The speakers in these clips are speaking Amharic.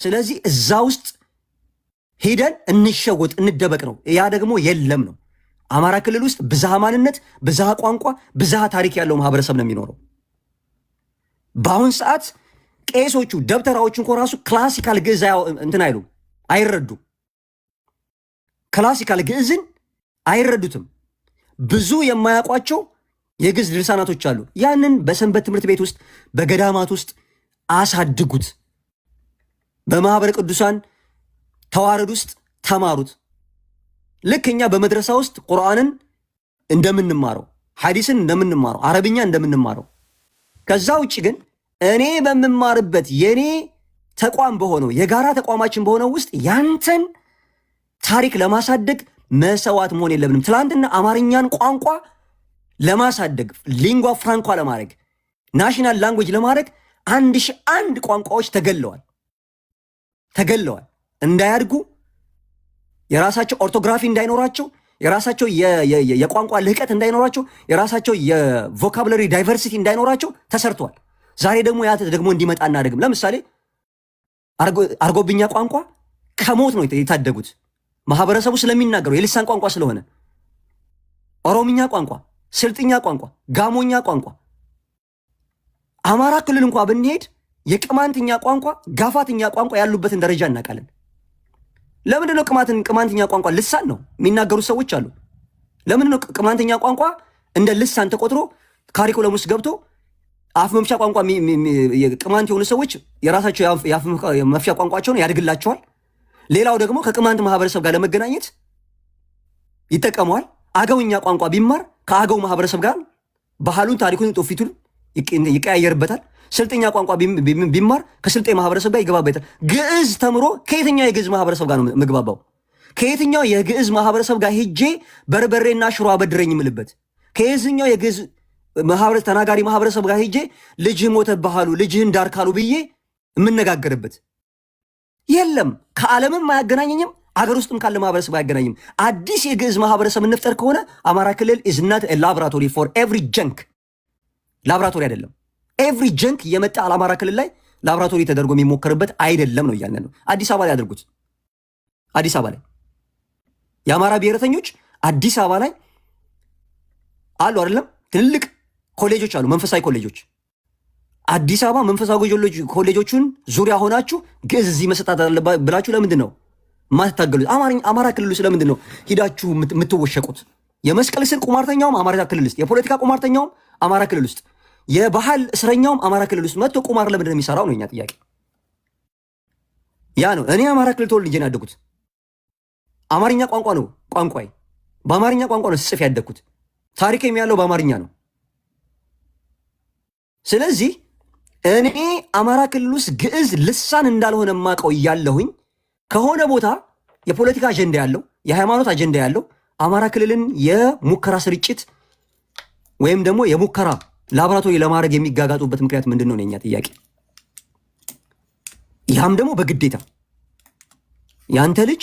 ስለዚህ እዛ ውስጥ ሄደን እንሸወጥ እንደበቅ ነው። ያ ደግሞ የለም ነው። አማራ ክልል ውስጥ ብዝሃ ማንነት፣ ብዝሃ ቋንቋ፣ ብዝሃ ታሪክ ያለው ማህበረሰብ ነው የሚኖረው። በአሁን ሰዓት ቄሶቹ ደብተራዎቹ እንኳ ራሱ ክላሲካል ግዕዝ እንትን አይሉም፣ አይረዱም። ክላሲካል ግዕዝን አይረዱትም። ብዙ የማያውቋቸው የግዕዝ ድርሳናቶች አሉ። ያንን በሰንበት ትምህርት ቤት ውስጥ በገዳማት ውስጥ አሳድጉት። በማህበረ ቅዱሳን ተዋረድ ውስጥ ተማሩት። ልክ እኛ በመድረሳ ውስጥ ቁርአንን እንደምንማረው፣ ሐዲስን እንደምንማረው፣ አረብኛ እንደምንማረው። ከዛ ውጭ ግን እኔ በምማርበት የኔ ተቋም በሆነው የጋራ ተቋማችን በሆነው ውስጥ ያንተን ታሪክ ለማሳደግ መሰዋት መሆን የለብንም። ትላንትና አማርኛን ቋንቋ ለማሳደግ ሊንጓ ፍራንኳ ለማድረግ ናሽናል ላንጉዌጅ ለማድረግ 1001 ቋንቋዎች ተገለዋል እንዳያድጉ፣ የራሳቸው ኦርቶግራፊ እንዳይኖራቸው፣ የራሳቸው የቋንቋ ልህቀት እንዳይኖራቸው፣ የራሳቸው የቮካብለሪ ዳይቨርሲቲ እንዳይኖራቸው ተሰርቷል። ዛሬ ደግሞ ያ ደግሞ እንዲመጣ እናደርግም። ለምሳሌ አርጎብኛ ቋንቋ ከሞት ነው የታደጉት ማህበረሰቡ ስለሚናገረው የልሳን ቋንቋ ስለሆነ። ኦሮምኛ ቋንቋ፣ ስልጥኛ ቋንቋ፣ ጋሞኛ ቋንቋ። አማራ ክልል እንኳ ብንሄድ የቅማንትኛ ቋንቋ፣ ጋፋትኛ ቋንቋ ያሉበትን ደረጃ እናውቃለን። ለምንድነው ቅማንትኛ ቋንቋ ልሳን ነው የሚናገሩ ሰዎች አሉ። ለምንድነው ቅማንትኛ ቋንቋ እንደ ልሳን ተቆጥሮ ካሪኩለም ውስጥ ገብቶ አፍ መፍቻ ቋንቋ ቅማንት የሆኑ ሰዎች የራሳቸው የአፍ መፍቻ ቋንቋቸውን ያድግላቸዋል። ሌላው ደግሞ ከቅማንት ማህበረሰብ ጋር ለመገናኘት ይጠቀመዋል። አገውኛ ቋንቋ ቢማር ከአገው ማህበረሰብ ጋር ባህሉን፣ ታሪኩን፣ ትውፊቱን ይቀያየርበታል። ስልጥኛ ቋንቋ ቢማር ከስልጤ ማህበረሰብ ጋር ይገባበታል። ግዕዝ ተምሮ ከየትኛው የግዕዝ ማህበረሰብ ጋር ነው ምግባባው? ከየትኛው የግዕዝ ማህበረሰብ ጋር ሄጄ በርበሬና ሽሮ አበድረኝ የምልበት? ከየትኛው የግዕዝ ተናጋሪ ማህበረሰብ ጋር ሄጄ ልጅህ ሞተብሃሉ፣ ልጅህን ዳር ካሉ ብዬ የምነጋገርበት? የለም። ከዓለምም አያገናኘኝም፣ አገር ውስጥም ካለ ማህበረሰብ አያገናኝም። አዲስ የግዕዝ ማህበረሰብ እንፍጠር ከሆነ አማራ ክልል ኢዝ ናት ላብራቶሪ ፎር ኤቭሪ ጀንክ። ላብራቶሪ አይደለም። ኤቭሪ ጀንክ የመጣ አማራ ክልል ላይ ላብራቶሪ ተደርጎ የሚሞከርበት አይደለም ነው እያልን ነው። አዲስ አበባ ላይ አድርጉት። አዲስ አበባ ላይ የአማራ ብሔረተኞች አዲስ አበባ ላይ አሉ አይደለም? ትልልቅ ኮሌጆች አሉ፣ መንፈሳዊ ኮሌጆች። አዲስ አበባ መንፈሳዊ ኮሌጆቹን ዙሪያ ሆናችሁ ግዕዝ እዚህ መሰጣት አለበት ብላችሁ ለምንድን ነው ማትታገሉት? አማራ ክልል ውስጥ ለምንድን ነው ሂዳችሁ የምትወሸቁት? የመስቀል ስር ቁማርተኛውም አማራ ክልል ውስጥ፣ የፖለቲካ ቁማርተኛውም አማራ ክልል ውስጥ፣ የባህል እስረኛውም አማራ ክልል ውስጥ መጥቶ ቁማር ለምንድን ነው የሚሰራው ነው የኛ ጥያቄ። ያ ነው። እኔ አማራ ክልል ተወልጄ ነው ያደግኩት። አማርኛ ቋንቋ ነው ቋንቋዬ። በአማርኛ ቋንቋ ነው ስጽፍ ያደግኩት። ታሪኬም ያለው በአማርኛ ነው። ስለዚህ እኔ አማራ ክልል ውስጥ ግዕዝ ልሳን እንዳልሆነ ማቀው እያለሁኝ ከሆነ ቦታ የፖለቲካ አጀንዳ ያለው የሃይማኖት አጀንዳ ያለው አማራ ክልልን የሙከራ ስርጭት ወይም ደግሞ የሙከራ ላቦራቶሪ ለማድረግ የሚጋጋጡበት ምክንያት ምንድን ነው? የኛ ጥያቄ። ያም ደግሞ በግዴታ ያንተ ልጅ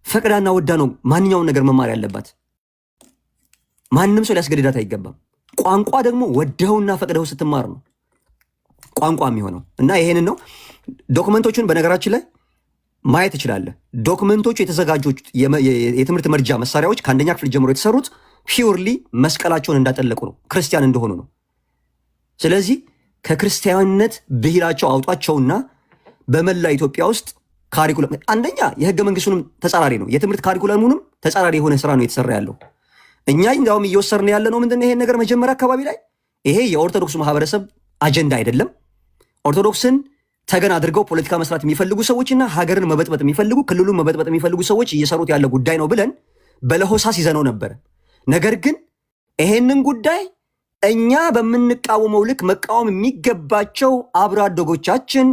ፈቅዳና ወዳ ነው ማንኛውን ነገር መማር ያለባት። ማንም ሰው ሊያስገድዳት አይገባም። ቋንቋ ደግሞ ወደውና ፈቅደው ስትማር ነው ቋንቋ የሚሆነው። እና ይሄንን ነው ዶክመንቶቹን በነገራችን ላይ ማየት ትችላለህ። ዶክመንቶቹ የተዘጋጁት የትምህርት መርጃ መሳሪያዎች ከአንደኛ ክፍል ጀምሮ የተሰሩት ፒውርሊ መስቀላቸውን እንዳጠለቁ ነው፣ ክርስቲያን እንደሆኑ ነው። ስለዚህ ከክርስቲያንነት ብሂላቸው አውጧቸውና በመላ ኢትዮጵያ ውስጥ ካሪኩለም አንደኛ የህገ መንግስቱንም ተጻራሪ ነው፣ የትምህርት ካሪኩለሙንም ተጻራሪ የሆነ ስራ ነው የተሰራ ያለው። እኛ እንዲያውም እየወሰርን ያለ ነው ምንድነው ይሄን ነገር መጀመሪያ አካባቢ ላይ ይሄ የኦርቶዶክስ ማህበረሰብ አጀንዳ አይደለም። ኦርቶዶክስን ተገን አድርገው ፖለቲካ መስራት የሚፈልጉ ሰዎችና ሀገርን መበጥበጥ የሚፈልጉ ክልሉን መበጥበጥ የሚፈልጉ ሰዎች እየሰሩት ያለ ጉዳይ ነው ብለን በለሆሳስ ይዘነው ነበር። ነገር ግን ይሄንን ጉዳይ እኛ በምንቃወመው ልክ መቃወም የሚገባቸው አብሮ አደጎቻችን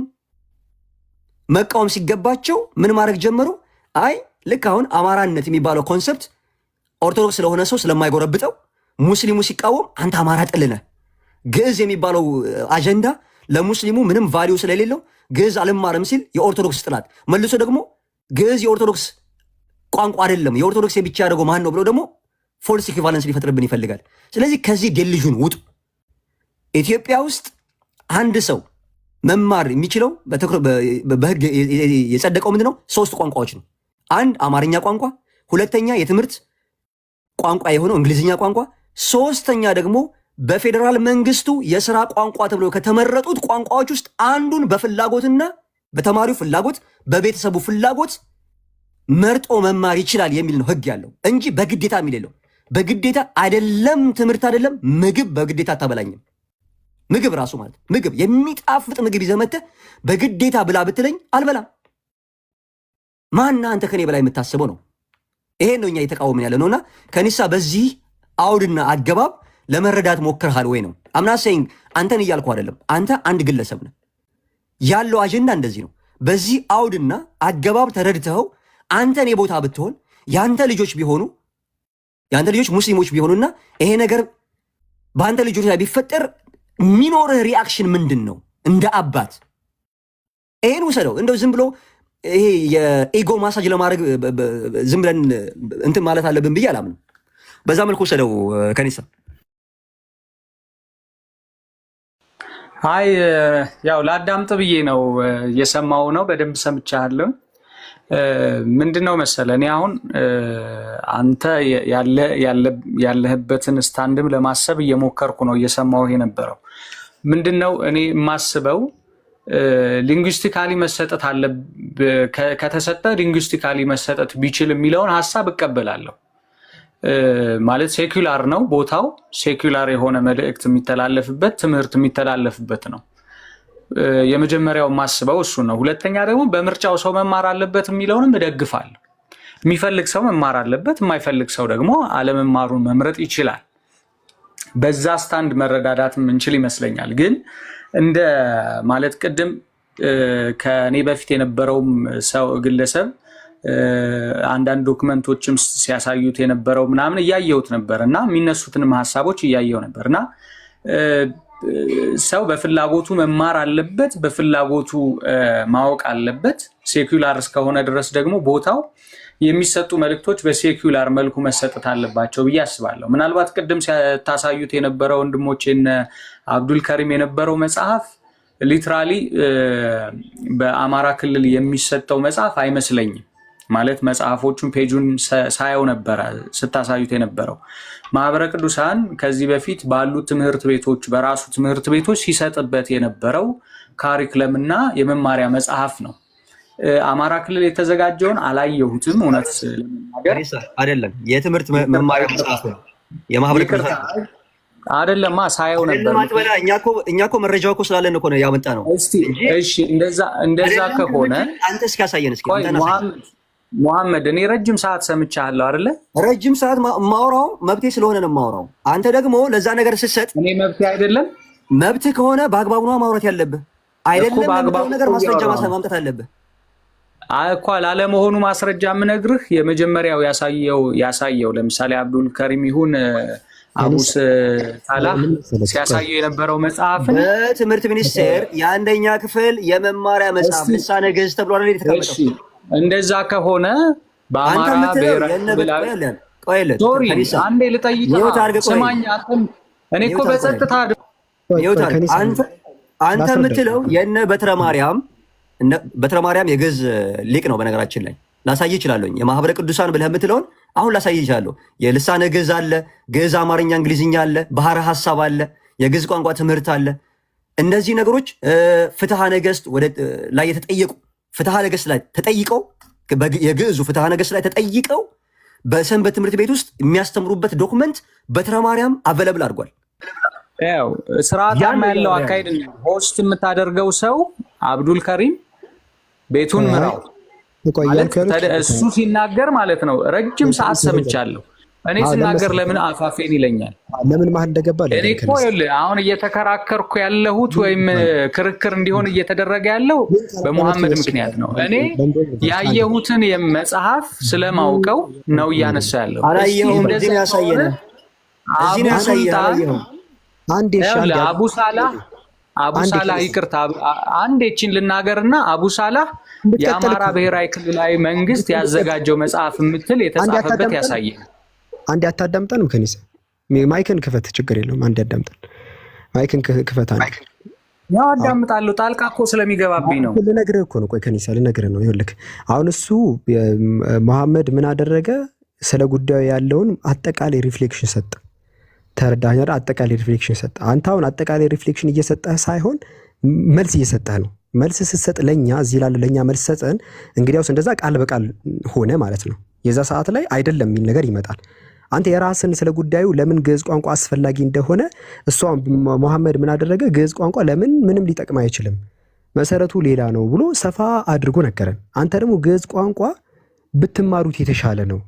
መቃወም ሲገባቸው ምን ማድረግ ጀመሩ? አይ ልክ አሁን አማራነት የሚባለው ኮንሰፕት ኦርቶዶክስ ስለሆነ ሰው ስለማይጎረብጠው ሙስሊሙ ሲቃወም አንተ አማራ ጥልነህ፣ ግዕዝ የሚባለው አጀንዳ ለሙስሊሙ ምንም ቫሊዩ ስለሌለው ግዕዝ አልማርም ሲል የኦርቶዶክስ ጥላት መልሶ ደግሞ ግዕዝ የኦርቶዶክስ ቋንቋ አይደለም የኦርቶዶክስ ብቻ ያደረገው ማን ነው ብሎ ደግሞ ፎልስ ኢኩቫለንስ ሊፈጥርብን ይፈልጋል። ስለዚህ ከዚህ ዴልዥን ውጡ። ኢትዮጵያ ውስጥ አንድ ሰው መማር የሚችለው በህግ የጸደቀው ምንድነው? 3 ቋንቋዎች ነው። አንድ አማርኛ ቋንቋ፣ ሁለተኛ የትምህርት ቋንቋ የሆነው እንግሊዝኛ ቋንቋ፣ ሶስተኛ ደግሞ በፌዴራል መንግስቱ የስራ ቋንቋ ተብሎ ከተመረጡት ቋንቋዎች ውስጥ አንዱን በፍላጎትና በተማሪው ፍላጎት በቤተሰቡ ፍላጎት መርጦ መማር ይችላል የሚል ነው ህግ ያለው እንጂ በግዴታ የሚል የለው። በግዴታ አይደለም ትምህርት አይደለም ምግብ በግዴታ አታበላኝም። ምግብ ራሱ ማለት ምግብ የሚጣፍጥ ምግብ ይዘህ መተህ በግዴታ ብላ ብትለኝ አልበላም። ማና አንተ ከኔ በላይ የምታስበው ነው። ይሄን ነው እኛ እየተቃወምን ያለ ነውና ከኒሳ በዚህ አውድና አገባብ ለመረዳት ሞክርሃል ወይ ነው። አምና ሴይንግ አንተን እያልኩ አይደለም። አንተ አንድ ግለሰብ ነህ። ያለው አጀንዳ እንደዚህ ነው። በዚህ አውድና አገባብ ተረድተው አንተ እኔ ቦታ ብትሆን ያንተ ልጆች ቢሆኑ ያንተ ልጆች ሙስሊሞች ቢሆኑና ይሄ ነገር በአንተ ልጆች ላይ ቢፈጠር የሚኖርህ ሪአክሽን ምንድን ነው? እንደ አባት ይሄን ውሰደው። እንደው ዝም ብሎ ይሄ የኢጎ ማሳጅ ለማድረግ ዝም ብለን እንትን ማለት አለብን ብዬ አላምንም። በዛ መልኩ ውሰደው ከኒሳ። አይ ያው ላዳምጥ ብዬ ነው የሰማው ነው። በደንብ ሰምቻለሁ። ምንድነው መሰለ እኔ አሁን አንተ ያለህበትን ስታንድም ለማሰብ እየሞከርኩ ነው እየሰማው የነበረው። ምንድነው እኔ የማስበው ሊንጉስቲካሊ መሰጠት አለ ከተሰጠ ሊንጉስቲካሊ መሰጠት ቢችል የሚለውን ሐሳብ እቀበላለሁ። ማለት ሴኩላር ነው ቦታው፣ ሴኩላር የሆነ መልእክት የሚተላለፍበት ትምህርት የሚተላለፍበት ነው። የመጀመሪያው ማስበው እሱ ነው። ሁለተኛ ደግሞ በምርጫው ሰው መማር አለበት የሚለውንም እደግፋለሁ። የሚፈልግ ሰው መማር አለበት፣ የማይፈልግ ሰው ደግሞ አለመማሩን መምረጥ ይችላል። በዛ ስታንድ መረዳዳት የምንችል ይመስለኛል። ግን እንደ ማለት ቅድም ከኔ በፊት የነበረውም ሰው ግለሰብ አንዳንድ ዶክመንቶችም ሲያሳዩት የነበረው ምናምን እያየሁት ነበር እና የሚነሱትንም ሀሳቦች እያየሁ ነበር እና ሰው በፍላጎቱ መማር አለበት፣ በፍላጎቱ ማወቅ አለበት። ሴኩላር እስከሆነ ድረስ ደግሞ ቦታው የሚሰጡ መልእክቶች በሴኩላር መልኩ መሰጠት አለባቸው ብዬ አስባለሁ። ምናልባት ቅድም ሲታሳዩት የነበረው ወንድሞቼን አብዱል ከሪም የነበረው መጽሐፍ ሊትራሊ በአማራ ክልል የሚሰጠው መጽሐፍ አይመስለኝም። ማለት መጽሐፎቹን ፔጁን ሳየው ነበረ ስታሳዩት የነበረው ማህበረ ቅዱሳን ከዚህ በፊት ባሉ ትምህርት ቤቶች በራሱ ትምህርት ቤቶች ሲሰጥበት የነበረው ካሪክለምና የመማሪያ መጽሐፍ ነው። አማራ ክልል የተዘጋጀውን አላየሁትም። እውነት ለመናገር አይደለም የትምህርት መማሪያ መጽሐፍ ነው። የማህበረ ቅዱሳን አይደለማ ሳየው ነበር። እኛ እኮ መረጃው እኮ ስላለን እኮ ነው ያመጣ ነው። እሺ እንደዛ ከሆነ አንተ እስኪ ያሳየን እስኪ ሙሐመድ። እኔ ረጅም ሰዓት ሰምቻለሁ አይደለ? ረጅም ሰዓት ማውራው መብቴ ስለሆነ ነው ማውራው። አንተ ደግሞ ለዛ ነገር ስትሰጥ እኔ መብቴ አይደለም? መብትህ ከሆነ በአግባቡ ነው ማውራት ያለብህ አይደለም? ለምትለው ነገር ማስረጃ ማምጣት አለብህ እኮ። ላለመሆኑ ማስረጃ የምነግርህ የመጀመሪያው ያሳየው ለምሳሌ አብዱል ከሪም ይሁን አቡስ ታላህ ሲያሳየው የነበረው መጽሐፍን በትምህርት ሚኒስቴር የአንደኛ ክፍል የመማሪያ መጽሐፍ ልሳነ ግዕዝ ተብሎ አይደል የተቀመጠው? እንደዛ ከሆነ በአማራ ብሔራዊ አንዴ ልጠይቅህ፣ ስማኝ። እኔ እኮ በጸጥታ አንተ የምትለው የነ በትረ ማርያም የግዕዝ ሊቅ ነው። በነገራችን ላይ ላሳይ እችላለሁ። የማህበረ ቅዱሳን ብለህ የምትለውን አሁን ላሳይ እችላለሁ። የልሳነ ግዕዝ አለ፣ ግዕዝ አማርኛ እንግሊዝኛ አለ፣ ባህረ ሐሳብ አለ፣ የግዕዝ ቋንቋ ትምህርት አለ። እነዚህ ነገሮች ፍትሐ ነገሥት ላይ የተጠየቁ ፍትሐ ነገሥት ላይ ተጠይቀው የግዕዙ ፍትሐ ነገሥት ላይ ተጠይቀው በሰንበት ትምህርት ቤት ውስጥ የሚያስተምሩበት ዶክመንት በትረ ማርያም አቬለብል አድርጓል። ያው ስርዓታማ ያለው አካሄድ ሆስት የምታደርገው ሰው አብዱል ከሪም ቤቱን ምራው እሱ ሲናገር ማለት ነው። ረጅም ሰዓት ሰምቻለሁ። እኔ ስናገር ለምን አፋፌን ይለኛል? ለምን ማን እንደገባ እኔ እኮ አሁን እየተከራከርኩ ያለሁት ወይም ክርክር እንዲሆን እየተደረገ ያለው በሙሐመድ ምክንያት ነው። እኔ ያየሁትን የመጽሐፍ ስለማውቀው ነው እያነሳ ያለው። አላየሁም። እንደዚህ ያሳየነ አቡ ሳላህ ይቅርታ፣ አንድ እቺን ልናገርና አቡ ሳላህ የአማራ ብሔራዊ ክልላዊ መንግስት ያዘጋጀው መጽሐፍ የምትል የተጻፈበት ያሳየን። አንድ አታዳምጠንም? ከኒሳ ማይክን ክፈት፣ ችግር የለውም። አንድ ያዳምጠን። ማይክን ክፈት። ያው አዳምጣለሁ። ጣልቃ እኮ ስለሚገባብኝ ነው። ልነግርህ እኮ ነው። ቆይ ከኒሳ ልነግርህ ነው። ይኸውልህ አሁን እሱ መሐመድ ምን አደረገ? ስለ ጉዳዩ ያለውን አጠቃላይ ሪፍሌክሽን ሰጠ። ተረዳኸኝ? አጠቃላይ ሪፍሌክሽን ሰጠ። አንተ አሁን አጠቃላይ ሪፍሌክሽን እየሰጠህ ሳይሆን መልስ እየሰጠህ ነው። መልስ ስትሰጥ ለኛ እዚህ ላለ ለኛ መልስ ሰጠን። እንግዲያውስ እንደዛ ቃል በቃል ሆነ ማለት ነው። የዛ ሰዓት ላይ አይደለም የሚል ነገር ይመጣል። አንተ የራስን ስለ ጉዳዩ ለምን ግዕዝ ቋንቋ አስፈላጊ እንደሆነ እሷ መሐመድ ምን አደረገ? ግዕዝ ቋንቋ ለምን ምንም ሊጠቅም አይችልም፣ መሰረቱ ሌላ ነው ብሎ ሰፋ አድርጎ ነገረን። አንተ ደግሞ ግዕዝ ቋንቋ ብትማሩት የተሻለ ነው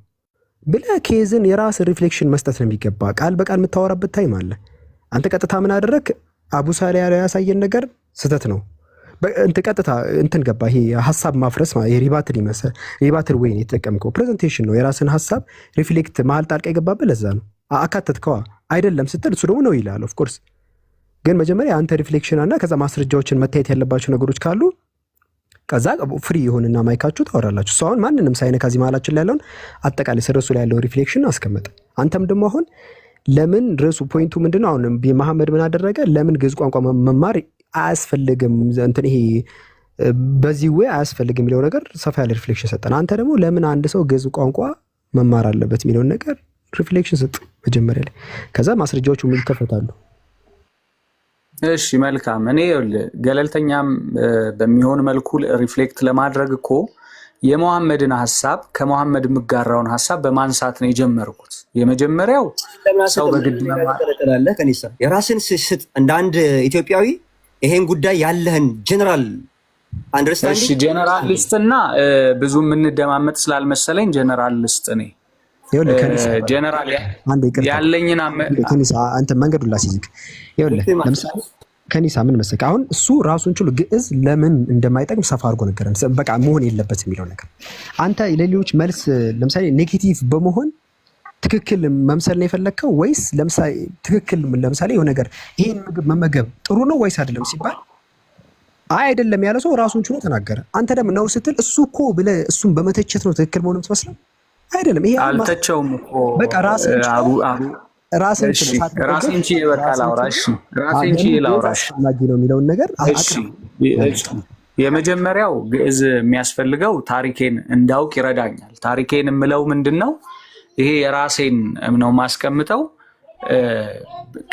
ብለህ ኬዝን የራስ ሪፍሌክሽን መስጠት ነው የሚገባ። ቃል በቃል የምታወራበት ታይም አለ። አንተ ቀጥታ ምን አደረግ? አቡ ሳሊያ ያሳየን ነገር ስህተት ነው። ቀጥታ እንትን ገባ። ይሄ ሀሳብ ማፍረስ ሪባትል ይመስል ሪባትል ወይ የተጠቀምከው ፕሬዘንቴሽን ነው። የራስን ሀሳብ ሪፍሌክት መሀል ጣልቃ የገባበት ለዛ ነው። አካተትከዋ አይደለም ስትል እሱ ደግሞ ነው ይላል። ኦፍ ኮርስ ግን መጀመሪያ አንተ ሪፍሌክሽን እና ከዛ ማስረጃዎችን መታየት ያለባቸው ነገሮች ካሉ ከዛ ፍሪ የሆንና ማይካችሁ ታወራላችሁ። እሱ አሁን ማንንም ሳይነካ እዚህ መሀላችን ላይ ያለውን አጠቃላይ ስርሱ ላይ ያለው ሪፍሌክሽን አስቀመጠ። አንተም ደግሞ አሁን ለምን ርዕሱ ፖይንቱ ምንድነው? አሁን መሐመድ ምን አደረገ? ለምን ግዕዝ ቋንቋ መማር አያስፈልግም እንትን ይሄ በዚህ ወይ አያስፈልግም የሚለው ነገር ሰፋ ያለ ሪፍሌክሽን ሰጠን። አንተ ደግሞ ለምን አንድ ሰው ግዕዝ ቋንቋ መማር አለበት የሚለውን ነገር ሪፍሌክሽን ሰጥ መጀመሪያ ላይ። ከዛ ማስረጃዎቹ ምን ይከፈታሉ። እሺ መልካም። እኔ ገለልተኛም በሚሆን መልኩ ሪፍሌክት ለማድረግ እኮ የመሐመድን ሐሳብ ከመሐመድ የምጋራውን ሐሳብ በማንሳት ነው የጀመርኩት። የመጀመሪያው ሰው በግድ ተለተላለህ ከኒሳ የራስን ስጥ እንደ አንድ ኢትዮጵያዊ ይሄን ጉዳይ ያለህን ጀነራል አንደርስታንዲንግ። እሺ ጀነራሊስትና ብዙ የምንደማመጥ ስላልመሰለኝ ጀነራሊስት ነኝ። ይኸውልህ ከኒሳ ጀነራል አንዴ ይቅርታ ያለኝና ከኒሳ አንተ መንገዱን ላስይዝክ። ይኸውልህ ለምሳሌ ከኒሳ ምን መሰለህ አሁን እሱ ራሱን ችሎ ግዕዝ ለምን እንደማይጠቅም ሰፋ አድርጎ ነገረን። በቃ መሆን የለበትም የሚለው ነገር አንተ ለሌሎች መልስ ለምሳሌ ኔጌቲቭ በመሆን ትክክል መምሰል ነው የፈለግከው ወይስ ለምሳሌ ትክክል ለምሳሌ የሆነ ነገር ይሄን ምግብ መመገብ ጥሩ ነው ወይስ አይደለም ሲባል አይ አይደለም ያለ ሰው ራሱን ችሎ ተናገረ። አንተ ደግሞ ነው ስትል እሱ እኮ ብለህ እሱን በመተቸት ነው ትክክል መሆኑን ትመስለው አይደለም። ይሄ አልተቸውም እኮ በቃ ራስን ራስን ቺ በቃ ላውራሽ ራስን ቺ ላውራሽ ማጊ ነው የሚለውን ነገር የመጀመሪያው ግዕዝ የሚያስፈልገው ታሪኬን እንዳውቅ ይረዳኛል። ታሪኬን የምለው ምንድነው? ይሄ የራሴን ነው ማስቀምጠው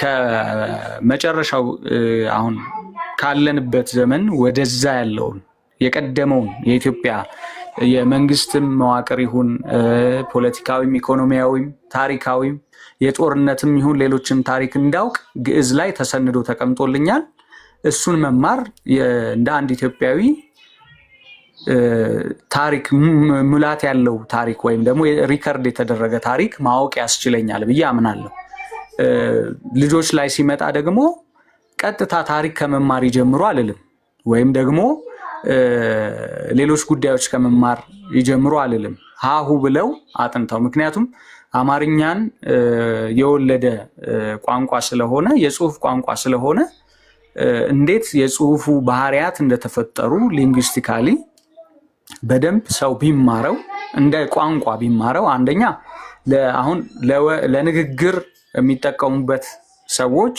ከመጨረሻው አሁን ካለንበት ዘመን ወደዛ ያለውን የቀደመውን የኢትዮጵያ የመንግስትም መዋቅር ይሁን ፖለቲካዊም ኢኮኖሚያዊም ታሪካዊም የጦርነትም ይሁን ሌሎችም ታሪክ እንዳውቅ ግዕዝ ላይ ተሰንዶ ተቀምጦልኛል። እሱን መማር እንደ አንድ ኢትዮጵያዊ ታሪክ ሙላት ያለው ታሪክ ወይም ደግሞ ሪከርድ የተደረገ ታሪክ ማወቅ ያስችለኛል ብዬ አምናለሁ። ልጆች ላይ ሲመጣ ደግሞ ቀጥታ ታሪክ ከመማር ይጀምሩ አልልም፣ ወይም ደግሞ ሌሎች ጉዳዮች ከመማር ይጀምሩ አልልም። ሀሁ ብለው አጥንተው፣ ምክንያቱም አማርኛን የወለደ ቋንቋ ስለሆነ የጽሁፍ ቋንቋ ስለሆነ እንዴት የጽሁፉ ባህሪያት እንደተፈጠሩ ሊንጉስቲካሊ በደንብ ሰው ቢማረው እንደ ቋንቋ ቢማረው አንደኛ አሁን ለንግግር የሚጠቀሙበት ሰዎች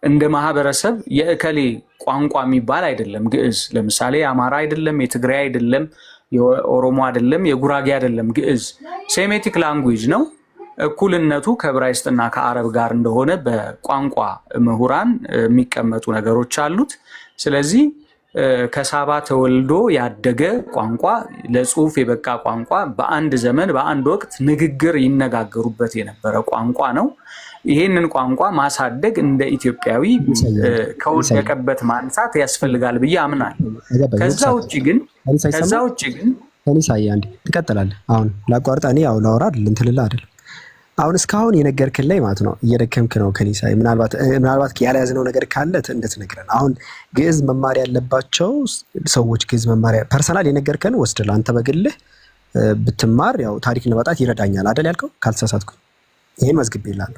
እንደ ማህበረሰብ የእከሌ ቋንቋ የሚባል አይደለም። ግዕዝ ለምሳሌ የአማራ አይደለም፣ የትግራይ አይደለም፣ የኦሮሞ አይደለም፣ የጉራጌ አይደለም። ግዕዝ ሴሜቲክ ላንጉዌጅ ነው። እኩልነቱ ከዕብራይስጥና ከአረብ ጋር እንደሆነ በቋንቋ ምሁራን የሚቀመጡ ነገሮች አሉት። ስለዚህ ከሳባ ተወልዶ ያደገ ቋንቋ፣ ለጽሁፍ የበቃ ቋንቋ፣ በአንድ ዘመን በአንድ ወቅት ንግግር ይነጋገሩበት የነበረ ቋንቋ ነው። ይህንን ቋንቋ ማሳደግ እንደ ኢትዮጵያዊ ከወደቀበት ማንሳት ያስፈልጋል ብዬ አምናለሁ። ከዛ ውጭ ግን ከኒሳዬ አንዴ ትቀጥላለህ። አሁን ላቋርጣ እኔ ያው ላወራ አይደል እንትን ልልህ አይደል። አሁን እስካሁን የነገርክን ላይ ማለት ነው እየደከምክ ነው ከኒሳዬ። ምናልባት ያልያዝነው ነገር ካለ እንድትነግረን። አሁን ግዕዝ መማር ያለባቸው ሰዎች ግዕዝ መማሪያ ፐርሰናል የነገርከን ወስደህ አንተ በግልህ ብትማር ያው ታሪክ ለማጣት ይረዳኛል አይደል ያልከው ካልተሳሳትኩኝ። ይሄን መዝግቤልሃለሁ።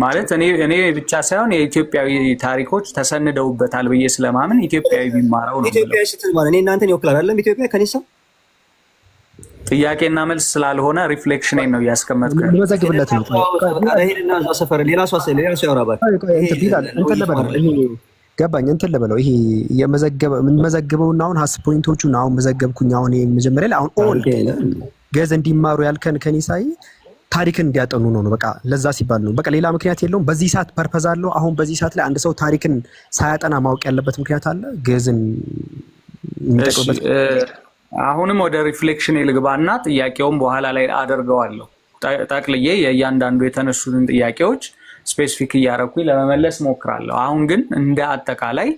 ማለት እኔ ብቻ ሳይሆን የኢትዮጵያዊ ታሪኮች ተሰንደውበታል ብዬ ስለማምን ኢትዮጵያዊ ቢማረው ነው። ኢትዮጵያዊ ስትል ማለት እኔ እናንተን ይወክላል አይደለም? ኢትዮጵያ ከኒሳ ጥያቄና መልስ ስላልሆነ ሪፍሌክሽን ነው እያስቀመጥኩ ልመዘግብለት ነው። ሄድና እዛ ሰፈር ሌላ ሰው ያወራባል። ገባኝ እንትን ልበለው ይሄ የመዘገበውና አሁን ሀስ ፖይንቶቹን አሁን መዘገብኩኝ። አሁን መጀመሪያ ላይ አሁን ኦል ገዝ እንዲማሩ ያልከን ከኒሳይ ታሪክን እንዲያጠኑ ነው። በቃ ለዛ ሲባል ነው። በቃ ሌላ ምክንያት የለውም። በዚህ ሰዓት ፐርፐዝ አለው። አሁን በዚህ ሰዓት ላይ አንድ ሰው ታሪክን ሳያጠና ማወቅ ያለበት ምክንያት አለ። ገዝን የሚጠቅምበት አሁንም ወደ ሪፍሌክሽን ልግባና ጥያቄውን በኋላ ላይ አደርገዋለሁ። ጠቅልዬ የእያንዳንዱ የተነሱትን ጥያቄዎች ስፔሲፊክ እያደረኩኝ ለመመለስ ሞክራለሁ። አሁን ግን እንደ አጠቃላይ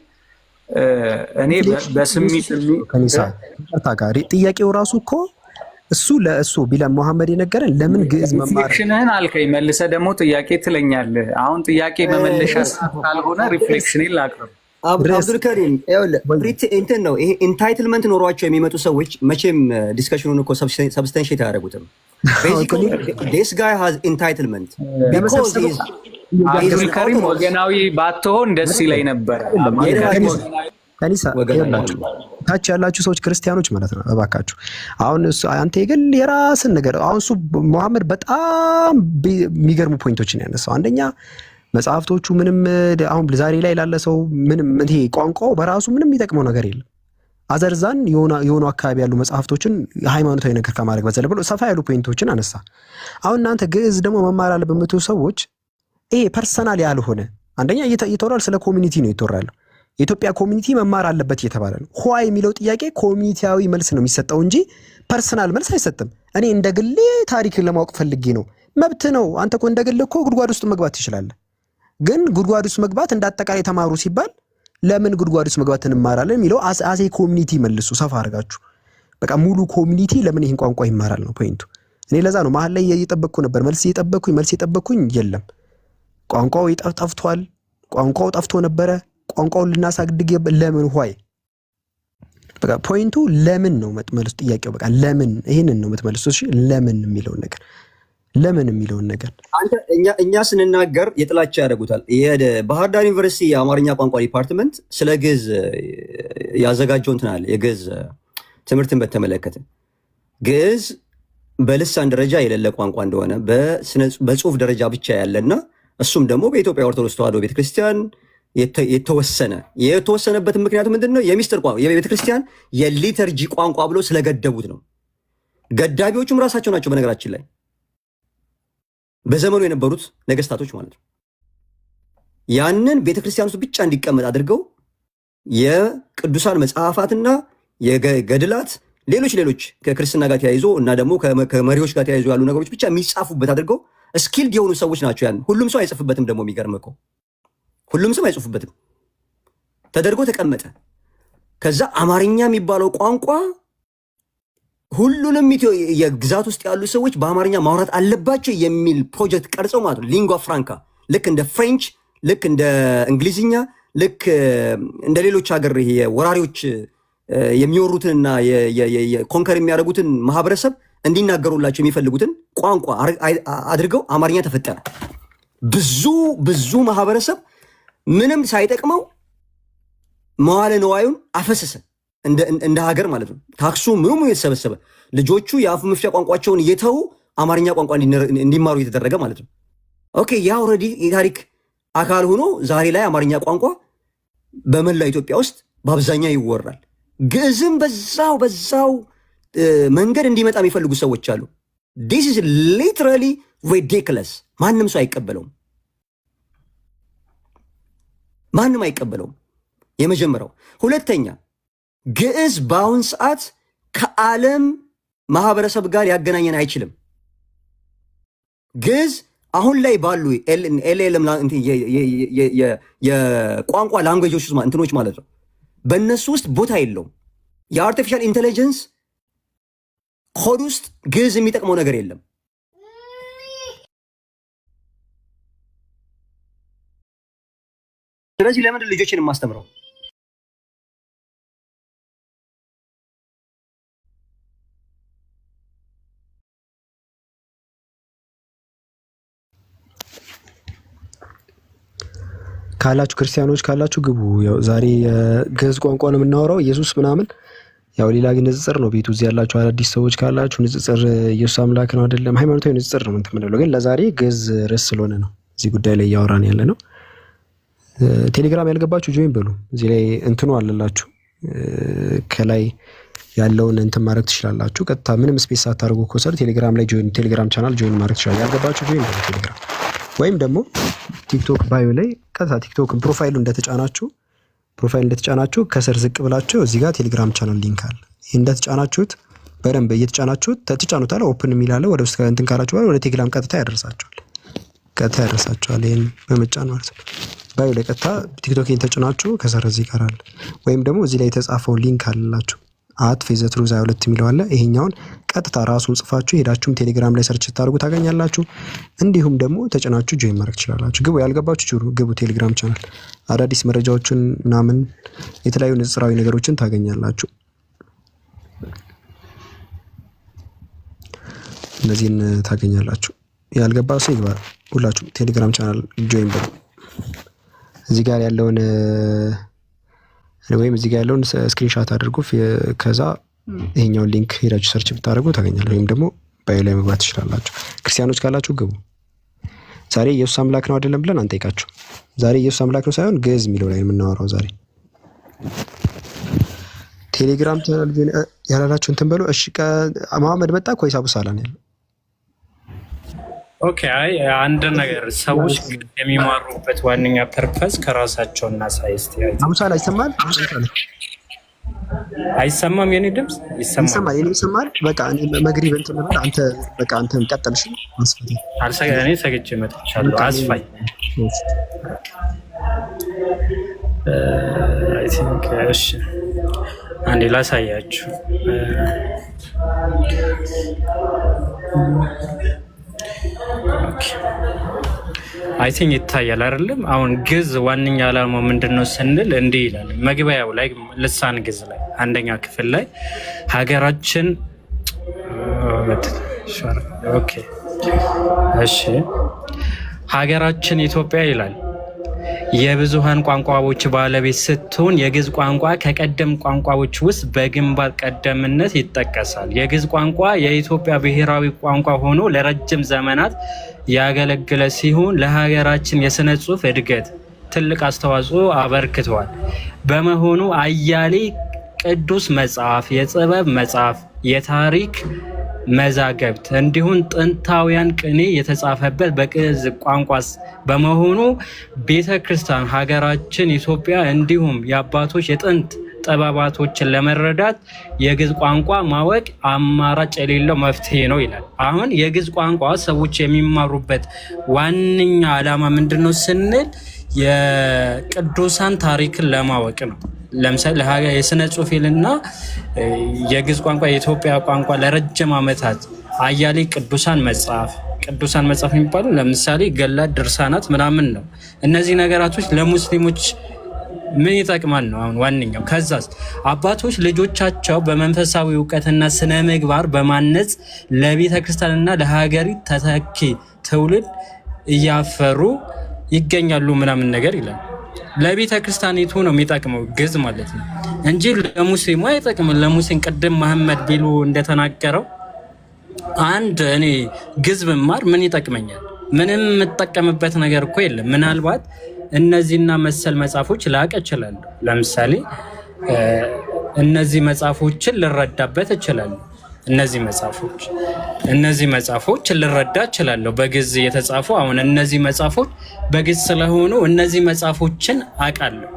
እኔ በስሜት ጋር ጥያቄው ራሱ እኮ እሱ ለእሱ ቢላል መሐመድ የነገረን ለምን ግዕዝ መማር ሪፍሌክሽንህን አልከኝ፣ መልሰህ ደግሞ ጥያቄ ትለኛለህ። አሁን ጥያቄ መመለሻ ካልሆነ ሪፍሌክሽንን ላቅርብ። አብዱልከሪም እንትን ነው ይሄ ኢንታይትልመንት ኖሯቸው የሚመጡ ሰዎች መቼም ዲስከሽኑን እኮ ሰብስታንሺየት አያደርጉትም። ዲስ ጋይ ሃዝ ኢንታይትልመንት ቢኮዝ አብዱልከሪም ወገናዊ ባትሆን ደስ ይለኝ ነበረ። ታች ያላችሁ ሰዎች ክርስቲያኖች ማለት ነው እባካችሁ። አሁን አንተ የግል የራስን ነገር አሁን እሱ መሐመድ በጣም የሚገርሙ ፖይንቶችን ያነሳው አንደኛ መጽሐፍቶቹ ምንም አሁን ዛሬ ላይ ላለ ሰው ምንም ይሄ ቋንቋው በራሱ ምንም የሚጠቅመው ነገር የለም። አዘርዛን የሆኑ አካባቢ ያሉ መጽሐፍቶችን ሃይማኖታዊ ነገር ከማድረግ በዘለ ብሎ ሰፋ ያሉ ፖይንቶችን አነሳ። አሁን እናንተ ግዕዝ ደግሞ መማር አለበት የምትሉ ሰዎች ይሄ ፐርሰናል ያልሆነ አንደኛ እየተወራል ስለ ኮሚኒቲ ነው የተወራል። የኢትዮጵያ ኮሚኒቲ መማር አለበት እየተባለ ነው። ሆይ የሚለው ጥያቄ ኮሚኒቲያዊ መልስ ነው የሚሰጠው እንጂ ፐርሰናል መልስ አይሰጥም። እኔ እንደ ግሌ ታሪክን ለማወቅ ፈልጌ ነው። መብት ነው። አንተ እኮ እንደ ግል እኮ ጉድጓድ ውስጥ መግባት ትችላለህ። ግን ጉድጓድ ውስጥ መግባት እንዳጠቃላይ ተማሩ ሲባል ለምን ጉድጓድ ውስጥ መግባት እንማራለን የሚለው አሴ ኮሚኒቲ መልሱ ሰፋ አድርጋችሁ በቃ ሙሉ ኮሚኒቲ ለምን ይሄን ቋንቋ ይማራል ነው ፖይንቱ። እኔ ለዛ ነው መሀል ላይ እየጠበቅኩ ነበር መልስ እየጠበቅኩኝ የለም ቋንቋው ጠፍቷል። ቋንቋው ጠፍቶ ነበረ። ቋንቋውን ልናሳድግ ለምን ሆይ በቃ ፖይንቱ ለምን ነው የምትመልሱት ጥያቄው በቃ ለምን ይሄንን ነው የምትመልሱት። እሺ ለምን የሚለውን ነገር አንተ እኛ ስንናገር የጥላቻ ያደርጉታል። ባህር ዳር ዩኒቨርሲቲ የአማርኛ ቋንቋ ዲፓርትመንት ስለ ግዕዝ ያዘጋጀው እንትን አለ። የግዕዝ ትምህርትን በተመለከተ ግዕዝ በልሳን ደረጃ የሌለ ቋንቋ እንደሆነ በጽሁፍ ደረጃ ብቻ ያለና እሱም ደግሞ በኢትዮጵያ ኦርቶዶክስ ተዋሕዶ ቤተክርስቲያን የተወሰነበት ምክንያቱ ምንድን ነው? የሚስጥር ቋንቋ የቤተክርስቲያን የሊተርጂ ቋንቋ ብሎ ስለገደቡት ነው። ገዳቢዎቹም ራሳቸው ናቸው። በነገራችን ላይ በዘመኑ የነበሩት ነገስታቶች ማለት ነው። ያንን ቤተክርስቲያን ውስጥ ብቻ እንዲቀመጥ አድርገው የቅዱሳን መጽሐፋትና የገድላት ሌሎች ከክርስትና ጋር ተያይዞ እና ደግሞ ከመሪዎች ጋር ተያይዞ ያሉ ነገሮች ብቻ የሚጻፉበት አድርገው ስኪልድ የሆኑ ሰዎች ናቸው። ያን ሁሉም ሰው አይጽፍበትም። ደግሞ የሚገርመው ሁሉም ሰው አይጽፉበትም ተደርጎ ተቀመጠ። ከዛ አማርኛ የሚባለው ቋንቋ ሁሉንም የግዛት ውስጥ ያሉ ሰዎች በአማርኛ ማውራት አለባቸው የሚል ፕሮጀክት ቀርጸው ማለት ነው። ሊንጓ ፍራንካ ልክ እንደ ፍሬንች፣ ልክ እንደ እንግሊዝኛ፣ ልክ እንደ ሌሎች ሀገር ወራሪዎች የሚወሩትንና ኮንከር የሚያደርጉትን ማህበረሰብ እንዲናገሩላቸው የሚፈልጉትን ቋንቋ አድርገው አማርኛ ተፈጠረ። ብዙ ማህበረሰብ ምንም ሳይጠቅመው መዋለ ንዋዩን አፈሰሰ። እንደ ሀገር ማለት ነው። ታክሱ ምንም የተሰበሰበ ልጆቹ የአፍ መፍቻ ቋንቋቸውን እየተው አማርኛ ቋንቋ እንዲማሩ እየተደረገ ማለት ነው። ኦኬ ያ ኦልሬዲ የታሪክ አካል ሆኖ ዛሬ ላይ አማርኛ ቋንቋ በመላ ኢትዮጵያ ውስጥ በአብዛኛው ይወራል። ግዕዝም በዛው መንገድ እንዲመጣ የሚፈልጉ ሰዎች አሉ። ዲስ ኢዝ ሊትራሊ ሪዲክለስ። ማንም ሰው አይቀበለውም። ማንም አይቀበለውም። የመጀመሪያው። ሁለተኛ ግዕዝ በአሁን ሰዓት ከዓለም ማህበረሰብ ጋር ያገናኘን አይችልም። ግዕዝ አሁን ላይ ባሉ ኤልኤልኤም የቋንቋ ላንጉዌጆች ውስጥ እንትኖች ማለት ነው በእነሱ ውስጥ ቦታ የለውም። የአርቲፊሻል ኢንቴሊጀንስ ኮድ ውስጥ ግዕዝ የሚጠቅመው ነገር የለም። ስለዚህ ለምንድን ልጆችን የማስተምረው? ካላችሁ ክርስቲያኖች ካላችሁ ግቡ። ያው ዛሬ ግዕዝ ቋንቋ ነው የምናወራው ኢየሱስ ምናምን ያው ሌላ ግን ንጽጽር ነው። ቤቱ እዚህ ያላችሁ አዳዲስ ሰዎች ካላችሁ ንጽጽር ኢየሱስ አምላክ ነው አይደለም ሃይማኖታዊ ንጽጽር ነው እንትን የምንለው። ግን ለዛሬ ግዕዝ ርዕስ ስለሆነ ነው እዚህ ጉዳይ ላይ እያወራን ያለ ነው። ቴሌግራም ያልገባችሁ ጆይን በሉ። እዚህ ላይ እንትኑ አለላችሁ ከላይ ያለውን እንትን ማድረግ ትችላላችሁ። ቀጥታ ምንም ስፔስ ሳታደርጉ ኮሰር ቴሌግራም ላይ ጆይን ቴሌግራም ቻናል ጆይን ማድረግ ትችላላችሁ። ያልገባችሁ ጆይን በሉ ቴሌግራም ወይም ደግሞ ቲክቶክ ባዮ ላይ ቀጥታ ቲክቶክ ፕሮፋይሉ እንደተጫናችሁ ከስር ዝቅ ብላችሁ እዚህ ጋር ቴሌግራም ቻናል ሊንክ አለ። ይሄ እንደተጫናችሁት በደንብ እየተጫናችሁት ተጫኑታል። ኦፕን የሚላለ ወደ ውስጥ እንትን ካላችሁ ወደ ቴሌግራም ቀጥታ ያደርሳችኋል። ይሄን በመጫን ማለት ነው። ባዮ ላይ ቀጥታ ቲክቶክን ተጭናችሁ ከስር እዚህ ጋር አለ። ወይም ደግሞ እዚህ ላይ የተጻፈው ሊንክ አለላችሁ @ፌዘትሩዝ 22 የሚለው አለ። ይሄኛውን ቀጥታ ራሱን ጽፋችሁ ሄዳችሁም ቴሌግራም ላይ ሰርች ታደርጉ ታገኛላችሁ። እንዲሁም ደግሞ ተጭናችሁ ጆይን ማድረግ ትችላላችሁ። ግቡ፣ ያልገባችሁ ግቡ ቴሌግራም ቻናል አዳዲስ መረጃዎችን ምናምን የተለያዩ ንጽራዊ ነገሮችን ታገኛላችሁ። እነዚህን ታገኛላችሁ። ያልገባ ሰው ይግባ። ሁላችሁ ቴሌግራም ቻናል ጆይን በሉ። እዚህ ጋር ያለውን ወይም እዚህ ጋር ያለውን ስክሪንሻት አድርጉ። ከዛ ይሄኛውን ሊንክ ሄዳችሁ ሰርች ብታደርጉ ታገኛላችሁ። ወይም ደግሞ ባዮ ላይ መግባት ትችላላችሁ። ክርስቲያኖች ካላችሁ ግቡ። ዛሬ ኢየሱስ አምላክ ነው አይደለም ብለን አንጠይቃችሁ። ዛሬ ኢየሱስ አምላክ ነው ሳይሆን ግዕዝ የሚለው ላይ የምናወራው ዛሬ። ቴሌግራም ቻናል ያላላችሁ እንትን በሉ። እሺ መሐመድ መጣ ወይስ አቡሳላ ነው ያለው? ኦኬ። አይ አንድ ነገር ሰዎች የሚማሩበት ዋነኛ ፐርፐስ ከራሳቸውና ሳይስት አቡሳላ ይሰማል? አይሰማም? የኔ ድምጽ ይሰማል? የኔ ይሰማል? በቃ እኔ መግሪብ እንትን ነበር። አንተ ቀጥልሽ። እኔ ሰግጄ መጥቻለሁ። አስፋይ አይ ቲንክ እሺ፣ አንዴ ላሳያችሁ። አይ ቲንክ ይታያል አይደለም? አሁን ግዕዝ ዋነኛ ዓላማው ምንድነው ስንል እንዲህ ይላል መግቢያው ላይ ልሳን ግዕዝ ላይ አንደኛ ክፍል ላይ ሀገራችን ሀገራችን ኢትዮጵያ ይላል የብዙሃን ቋንቋዎች ባለቤት ስትሆን የግዕዝ ቋንቋ ከቀደም ቋንቋዎች ውስጥ በግንባር ቀደምትነት ይጠቀሳል። የግዕዝ ቋንቋ የኢትዮጵያ ብሔራዊ ቋንቋ ሆኖ ለረጅም ዘመናት ያገለገለ ሲሆን ለሀገራችን የሥነ ጽሑፍ እድገት ትልቅ አስተዋጽኦ አበርክቷል። በመሆኑ አያሌ ቅዱስ መጽሐፍ፣ የጥበብ መጽሐፍ፣ የታሪክ መዛግብት እንዲሁም ጥንታውያን ቅኔ የተጻፈበት በግዕዝ ቋንቋ በመሆኑ ቤተ ክርስቲያን ሀገራችን ኢትዮጵያ እንዲሁም የአባቶች የጥንት ጥበባቶችን ለመረዳት የግዕዝ ቋንቋ ማወቅ አማራጭ የሌለው መፍትሄ ነው ይላል። አሁን የግዕዝ ቋንቋ ሰዎች የሚማሩበት ዋነኛ ዓላማ ምንድነው ስንል የቅዱሳን ታሪክን ለማወቅ ነው። ለምሳሌ የሥነ ጽሑፍና የግዕዝ ቋንቋ የኢትዮጵያ ቋንቋ ለረጅም ዓመታት አያሌ ቅዱሳን መጽሐፍ የሚባሉ ለምሳሌ ገላት፣ ድርሳናት ምናምን ነው። እነዚህ ነገራቶች ለሙስሊሞች ምን ይጠቅማል ነው አሁን ዋነኛው። ከዛስ አባቶች ልጆቻቸው በመንፈሳዊ እውቀትና ስነ ምግባር በማነጽ ለቤተ ክርስቲያንና ለሀገሪቱ ተተኪ ትውልድ እያፈሩ ይገኛሉ ምናምን ነገር ይላል። ለቤተ ክርስቲያኒቱ ነው የሚጠቅመው ግዕዝ ማለት ነው እንጂ ለሙስሊሙ አይጠቅም። ለሙስሊም ቅድም መሐመድ ቢሉ እንደተናገረው አንድ እኔ ግዕዝ ብማር ምን ይጠቅመኛል? ምንም የምጠቀምበት ነገር እኮ የለም። ምናልባት እነዚህና መሰል መጽሐፎች ላቅ እችላለሁ። ለምሳሌ እነዚህ መጽሐፎችን ልረዳበት እችላለሁ። እነዚህ መጽሐፎች ልረዳ እችላለሁ በግዕዝ የተጻፉ። አሁን እነዚህ መጽሐፎች በግዕዝ ስለሆኑ እነዚህ መጽሐፎችን አውቃለሁ።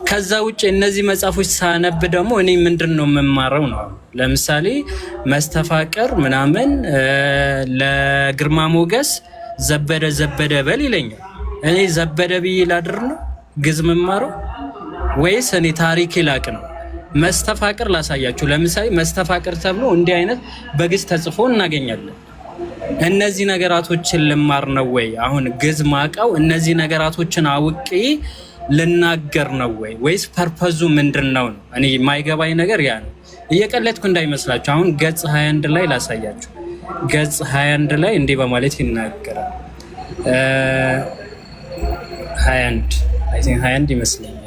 ከዛ ውጭ እነዚህ መጽሐፎች ሳነብ ደግሞ እኔ ምንድነው የምማረው ነው። ለምሳሌ መስተፋቅር ምናምን ለግርማ ሞገስ ዘበደ በል ይለኛል። እኔ ዘበደ ብዬ ላድር ነው ግዕዝ የምማረው ወይስ እኔ ታሪክ ይላቅ ነው? መስተፋቅር ላሳያችሁ። ለምሳሌ መስተፋቅር ተብሎ እንዲህ አይነት በግዕዝ ተጽፎ እናገኛለን። እነዚህ ነገራቶችን ልማር ነው ወይ? አሁን ግዕዝ ማቀው እነዚህ ነገራቶችን አውቄ ልናገር ነው ወይ? ወይስ ፐርፐዙ ምንድነው ነው? እኔ የማይገባኝ ነገር ያ ነው። እየቀለድኩ እንዳይመስላችሁ። አሁን ገጽ 21 ላይ ላሳያችሁ። ገጽ 21 ላይ እንዲህ በማለት ይናገራል። 21 ይመስለኛል።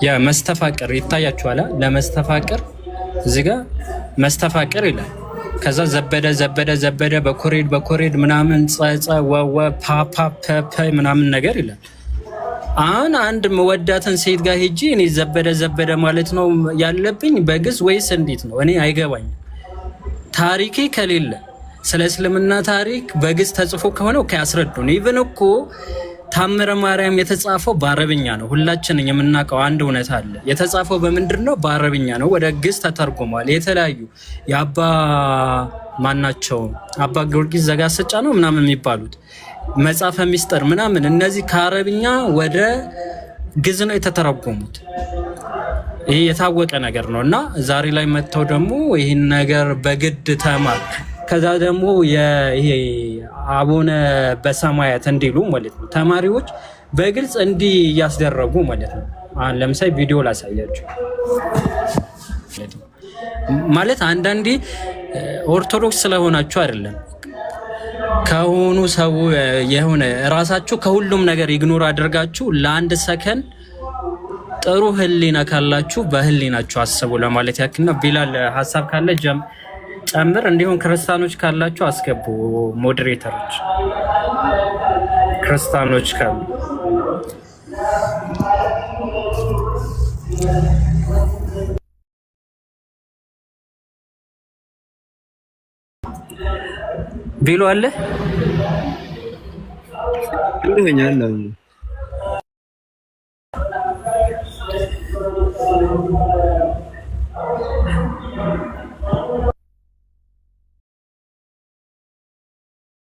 ያ መስተፋቅር ይታያችኋል። ለመስተፋቅር እዚህ ጋር መስተፋቅር ይላል። ከዛ ዘበደ በኮሬድ ምናምን ጸጸ ወወ ፓፓ ፐ ምናምን ነገር ይላል። አሁን አንድ መወዳትን ሴት ጋር ሄጂ እኔ ዘበደ ማለት ነው ያለብኝ በግዕዝ ወይስ እንዴት ነው? እኔ አይገባኝም። ታሪኬ ከሌለ ስለ እስልምና ታሪክ በግዕዝ ተጽፎ ከሆነ ያስረዱን። ኢቭን እኮ ታምረ ማርያም የተጻፈው በአረብኛ ነው። ሁላችንም የምናውቀው አንድ እውነት አለ። የተጻፈው በምንድን ነው? በአረብኛ ነው። ወደ ግዕዝ ተተርጉሟል። የተለያዩ የአባ ማናቸው አባ ጊዮርጊስ ዘጋስጫ ነው ምናምን የሚባሉት መጽሐፈ ሚስጥር ምናምን እነዚህ ከአረብኛ ወደ ግዕዝ ነው የተተረጎሙት። ይሄ የታወቀ ነገር ነው እና ዛሬ ላይ መጥተው ደግሞ ይህን ነገር በግድ ተማር ከዛ ደግሞ ይሄ አቡነ በሰማያት እንዲሉ ማለት ነው ተማሪዎች በግልጽ እንዲህ እያስደረጉ ማለት ነው። አሁን ለምሳሌ ቪዲዮ ላሳያችሁ ማለት አንዳንዴ ኦርቶዶክስ ስለሆናችሁ አይደለም ከሆኑ ሰው የሆነ ራሳችሁ ከሁሉም ነገር ኢግኖር አድርጋችሁ ለአንድ ሰከንድ ጥሩ ህሊና ካላችሁ በህሊናችሁ አስቡ ለማለት ያክል ነው። ቢላል ሀሳብ ካለ ጨምር፣ እንዲሁም ክርስቲያኖች ካላችሁ አስገቡ። ሞዴሬተሮች ክርስቲያኖች ካሉ ቢሉ አለ እንደኛል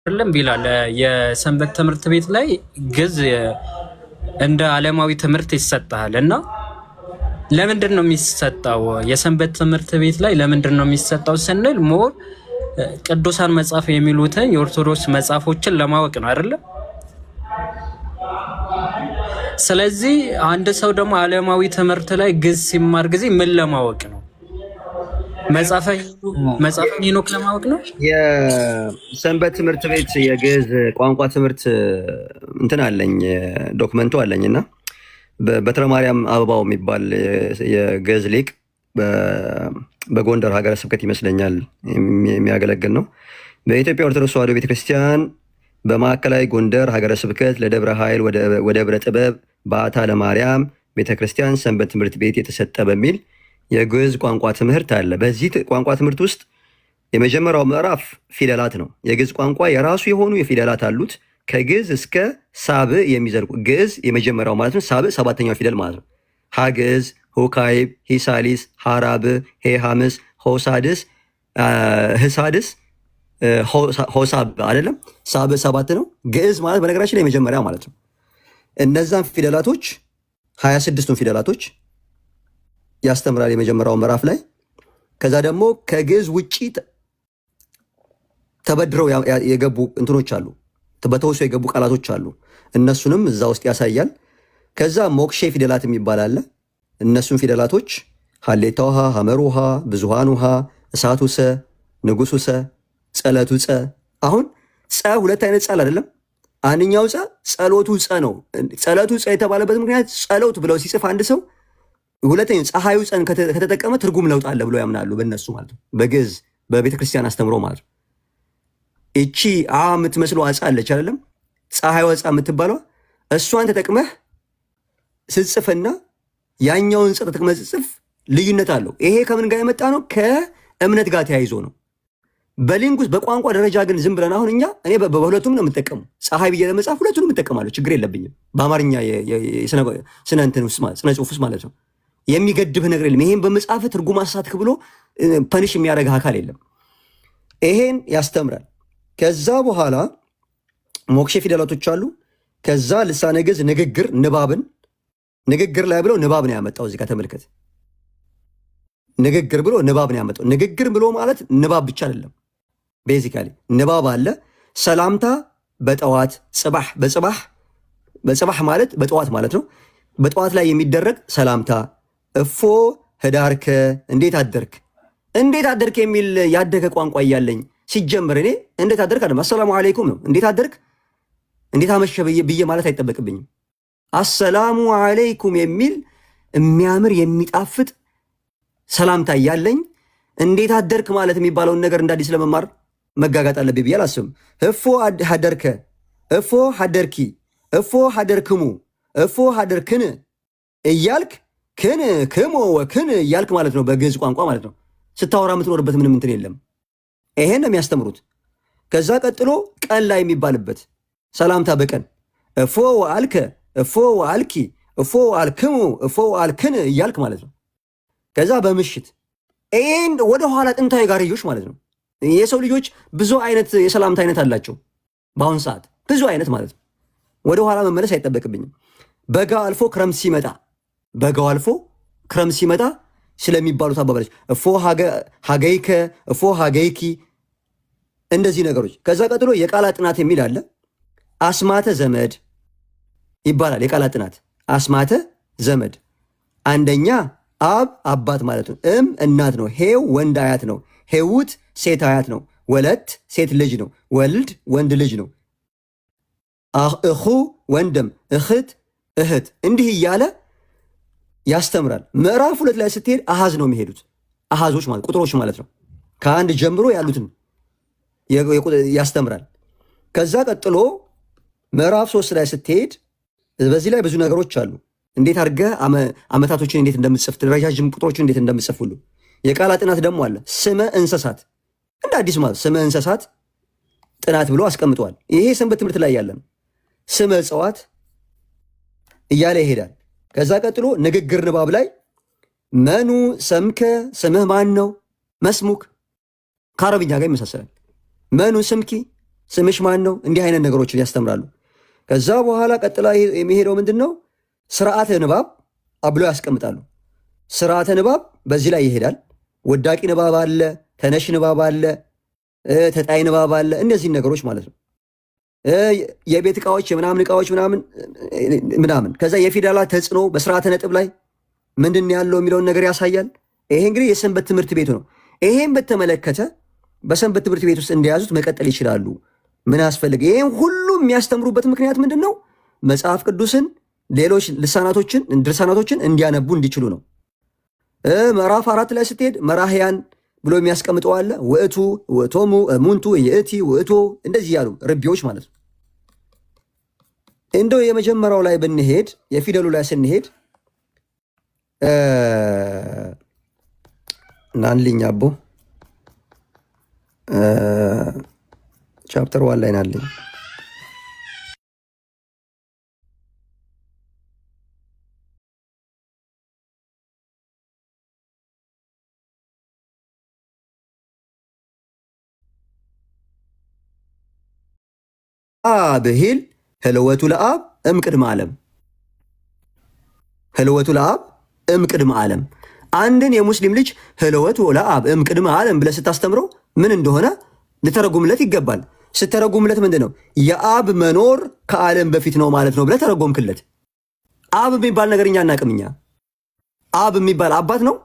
አይደለም ቢላል የሰንበት ትምህርት ቤት ላይ ግዕዝ እንደ ዓለማዊ ትምህርት ይሰጣል እና ለምንድን ነው የሚሰጣው? የሰንበት ትምህርት ቤት ላይ ለምንድን ነው የሚሰጣው ስንል ሞር ቅዱሳን መጽሐፍ የሚሉትን የኦርቶዶክስ መጽሐፎችን ለማወቅ ነው አይደለም። ስለዚህ አንድ ሰው ደግሞ ዓለማዊ ትምህርት ላይ ግዕዝ ሲማር ጊዜ ምን ለማወቅ ነው? መጽሐፈ ሄኖክ ለማወቅ ነው። የሰንበት ትምህርት ቤት የግዕዝ ቋንቋ ትምህርት እንትን አለኝ ዶክመንቱ አለኝ እና በትረ ማርያም አበባው የሚባል የግዕዝ ሊቅ በጎንደር ሀገረ ስብከት ይመስለኛል የሚያገለግል ነው። በኢትዮጵያ ኦርቶዶክስ ተዋሕዶ ቤተክርስቲያን በማዕከላዊ ጎንደር ሀገረ ስብከት ለደብረ ኃይል ወደ ደብረ ጥበብ በዓታ ለማርያም ቤተክርስቲያን ሰንበት ትምህርት ቤት የተሰጠ በሚል የግዕዝ ቋንቋ ትምህርት አለ። በዚህ ቋንቋ ትምህርት ውስጥ የመጀመሪያው ምዕራፍ ፊደላት ነው። የግዕዝ ቋንቋ የራሱ የሆኑ የፊደላት አሉት። ከግዕዝ እስከ ሳብዕ የሚዘልቁ ግዕዝ የመጀመሪያው ማለት ነው። ሳብዕ ሰባተኛው ፊደል ማለት ነው። ሀግዕዝ፣ ሁካይብ፣ ሂሳሊስ፣ ሀራብዕ፣ ሄሃምስ፣ ሆሳድስ፣ ህሳድስ፣ ሆሳብ አይደለም። ሳብዕ ሰባት ነው። ግዕዝ ማለት በነገራችን ላይ የመጀመሪያ ማለት ነው። እነዛን ፊደላቶች 26ቱን ፊደላቶች ያስተምራል የመጀመሪያው ምዕራፍ ላይ። ከዛ ደግሞ ከግዕዝ ውጪ ተበድረው የገቡ እንትኖች አሉ፣ በተወሶ የገቡ ቃላቶች አሉ። እነሱንም እዛ ውስጥ ያሳያል። ከዛ ሞክሼ ፊደላት የሚባል አለ። እነሱን ፊደላቶች ሀሌታ ውሃ፣ ሐመር ውሃ፣ ብዙሃን ውሃ፣ እሳቱ ሰ፣ ንጉሱ ሰ፣ ጸለቱ ፀ። አሁን ፀ ሁለት አይነት ጸል አይደለም። አንኛው ፀ ጸሎቱ ፀ ነው። ጸለቱ ፀ የተባለበት ምክንያት ጸሎት ብለው ሲጽፍ አንድ ሰው ሁለተኛው ፀሐዩ ፀን ከተጠቀመ ትርጉም ለውጥ አለ ብሎ ያምናሉ በእነሱ ማለት ነው። በግዕዝ በቤተ ክርስቲያን አስተምሮ ማለት ነው። እቺ የምትመስለው አፃ አለች አይደለም፣ ፀሐዩ አፃ የምትባለው እሷን ተጠቅመህ ስጽፍና ያኛውን ፀ ተጠቅመህ ስጽፍ ልዩነት አለው። ይሄ ከምን ጋር የመጣ ነው? ከእምነት ጋር ተያይዞ ነው። በሊንጉስ በቋንቋ ደረጃ ግን ዝም ብለን አሁን እኔ በሁለቱም ነው የምጠቀሙ። ፀሐይ ብዬ ለመጻፍ ሁለቱንም እጠቀማለሁ፣ ችግር የለብኝም። በአማርኛ ስነ እንትን ውስጥ ስነ ጽሁፍ ውስጥ ማለት ነው የሚገድብህ ነገር የለም። ይሄን በመጽሐፍ ትርጉም አሳትክ ብሎ ፐኒሽ የሚያደርግህ አካል የለም። ይሄን ያስተምራል። ከዛ በኋላ ሞክሼ ፊደላቶች አሉ። ከዛ ልሳነ ግዕዝ ንግግር፣ ንባብን ንግግር ላይ ብለው ንባብ ነው ያመጣው። እዚህ ጋር ተመልከት። ንግግር ብሎ ንባብ ነው ያመጣው። ንግግር ብሎ ማለት ንባብ ብቻ አይደለም። ቤዚካሊ ንባብ አለ። ሰላምታ በጠዋት ጽባህ፣ በጽባህ ማለት በጠዋት ማለት ነው። በጠዋት ላይ የሚደረግ ሰላምታ እፎ ህዳርከ፣ እንዴት አደርክ የሚል ያደገ ቋንቋ እያለኝ ሲጀምር እኔ እንዴት አደርክ አይደለም፣ አሰላሙ አለይኩም ነው። እንዴት አደርክ፣ እንዴት አመሸ ብዬ ማለት አይጠበቅብኝም። አሰላሙ አለይኩም የሚል የሚያምር የሚጣፍጥ ሰላምታ እያለኝ እንዴት አደርክ ማለት የሚባለውን ነገር እንደ አዲስ ለመማር መጋጋጥ አለብኝ ብዬ አላስብም። እፎ ሀደርከ፣ እፎ ሀደርኪ፣ እፎ ሀደርክሙ፣ እፎ ሀደርክን እያልክ ክን ክሞ ወክን እያልክ ማለት ነው፣ በግዕዝ ቋንቋ ማለት ነው። ስታወራ የምትኖርበት ምንም እንትን የለም። ይሄን ነው የሚያስተምሩት። ከዛ ቀጥሎ ቀን ላይ የሚባልበት ሰላምታ በቀን እፎ ወአልከ፣ እፎ ወአልኪ፣ እፎ ወአልክሙ፣ እፎ ወአልክን እያልክ ማለት ነው። ከዛ በምሽት ይህን ወደኋላ ጥንታዊ ጋርዮች ማለት ነው። የሰው ልጆች ብዙ አይነት የሰላምታ አይነት አላቸው በአሁን ሰዓት ብዙ አይነት ማለት ነው። ወደኋላ መመለስ አይጠበቅብኝም። በጋ አልፎ ክረምት ሲመጣ፣ በጋው አልፎ ክረምት ሲመጣ ስለሚባሉት አባባሎች እፎ ሀገይከ፣ እፎ ሀገይኪ፣ እንደዚህ ነገሮች። ከዛ ቀጥሎ የቃላት ጥናት የሚል አለ። አስማተ ዘመድ ይባላል። የቃላት ጥናት አስማተ ዘመድ አንደኛ አብ አባት ማለት ነው። እናት ነው። ሄው ወንድ አያት ነው። ሄውት ሴት አያት ነው። ወለት ሴት ልጅ ነው። ወልድ ወንድ ልጅ ነው። እኹ ወንድም፣ እህት እህት፣ እንዲህ እያለ ያስተምራል። ምዕራፍ 2 ላይ ስትሄድ አሃዝ ነው የሚሄዱት። አሃዞች ማለት ቁጥሮች ማለት ነው። ከአንድ ጀምሮ ያሉትን ያስተምራል። ከዛ ቀጥሎ ምዕራፍ 3 ላይ ስትሄድ በዚህ ላይ ብዙ ነገሮች አሉ። እንዴት አድርገህ ዓመታቶችን እንዴት እንደምትጽፍ፣ ረጃጅም ቁጥሮችን እንዴት እንደምትጽፍ ሁሉ። የቃላት ጥናት ደግሞ አለ። ስመ እንስሳት እንደ አዲስ ማለት ስመ እንስሳት ጥናት ብሎ አስቀምጠዋል። ይሄ ሰንበት ትምህርት ላይ ያለ ነው። ስመ እጽዋት እያለ ይሄዳል። ከዛ ቀጥሎ ንግግር ንባብ ላይ መኑ ሰምከ፣ ስምህ ማን ነው? መስሙክ ከአረብኛ ጋር ይመሳሰላል። መኑ ስምኪ፣ ስምሽ ማን ነው? እንዲህ አይነት ነገሮችን ያስተምራሉ። ከዛ በኋላ ቀጥላ የሚሄደው ምንድን ነው? ስርዓተ ንባብ አብሎ ያስቀምጣሉ። ስርዓተ ንባብ በዚህ ላይ ይሄዳል። ወዳቂ ንባብ አለ፣ ተነሽ ንባብ አለ፣ ተጣይ ንባብ አለ። እነዚህን ነገሮች ማለት ነው። የቤት እቃዎች፣ የምናምን እቃዎች ምናምን። ከዛ የፊደላት ተጽዕኖ በስርዓተ ነጥብ ላይ ምንድን ያለው የሚለውን ነገር ያሳያል። ይሄ እንግዲህ የሰንበት ትምህርት ቤቱ ነው። ይሄን በተመለከተ በሰንበት ትምህርት ቤት ውስጥ እንዲያዙት መቀጠል ይችላሉ። ምን ያስፈልግ? ይሄን ሁሉ የሚያስተምሩበት ምክንያት ምንድን ነው? መጽሐፍ ቅዱስን ሌሎች ድርሳናቶችን እንዲያነቡ እንዲችሉ ነው። ምዕራፍ 4 ላይ ስትሄድ መራህያን ብሎ የሚያስቀምጠው አለ። ውእቱ፣ ውእቶሙ፣ እሙንቱ፣ የእቲ፣ ውእቶ፣ እንደዚህ ያሉ ርቢዎች ማለት ነው። እንደው የመጀመሪያው ላይ ብንሄድ የፊደሉ ላይ ስንሄድ ናንልኝ አቦ ቻፕተር 1 ላይ ናልኝ። ብሂል ህልወቱ ለአብ እምቅድመ ዓለም፣ ህልወቱ ለአብ እምቅድመ ዓለም። አንድን የሙስሊም ልጅ ህልወቱ ለአብ እምቅድመ ዓለም ብለህ ስታስተምረው ምን እንደሆነ ልተረጉምለት ይገባል። ስተረጉምለት ምንድን ነው? የአብ መኖር ከዓለም በፊት ነው ማለት ነው ብለህ ተረጎምክለት። አብ የሚባል ነገር እኛ አናቅም። እኛ አብ የሚባል አባት ነው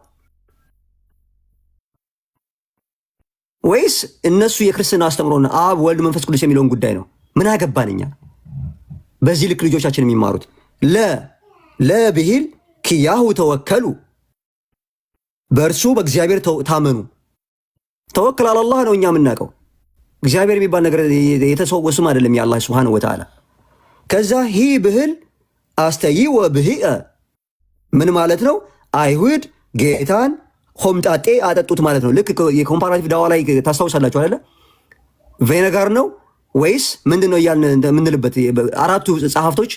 ወይስ እነሱ የክርስትና አስተምሮና አብ ወልድ መንፈስ ቅዱስ የሚለውን ጉዳይ ነው? ምን አገባን እኛ? በዚህ ልክ ልጆቻችን የሚማሩት ለብሂል ኪያሁ ተወከሉ፣ በእርሱ በእግዚአብሔር ታመኑ። ተወክል አላህ ነው እኛ የምናውቀው። እግዚአብሔር የሚባል ነገር የተሰወ ስም አይደለም የአላህ ሱብሓነሁ ወተዓላ። ከዛ ሂ ብሂል አስተይወ ብሂአ ምን ማለት ነው? አይሁድ ጌታን ሆምጣጤ አጠጡት ማለት ነው። ልክ የኮምፓራቲቭ ዳዋ ላይ ታስታውሳላችሁ አይደለ? ቬነጋር ነው ወይስ ምንድን ነው እያልን እንደምንልበት አራቱ ጸሐፍቶች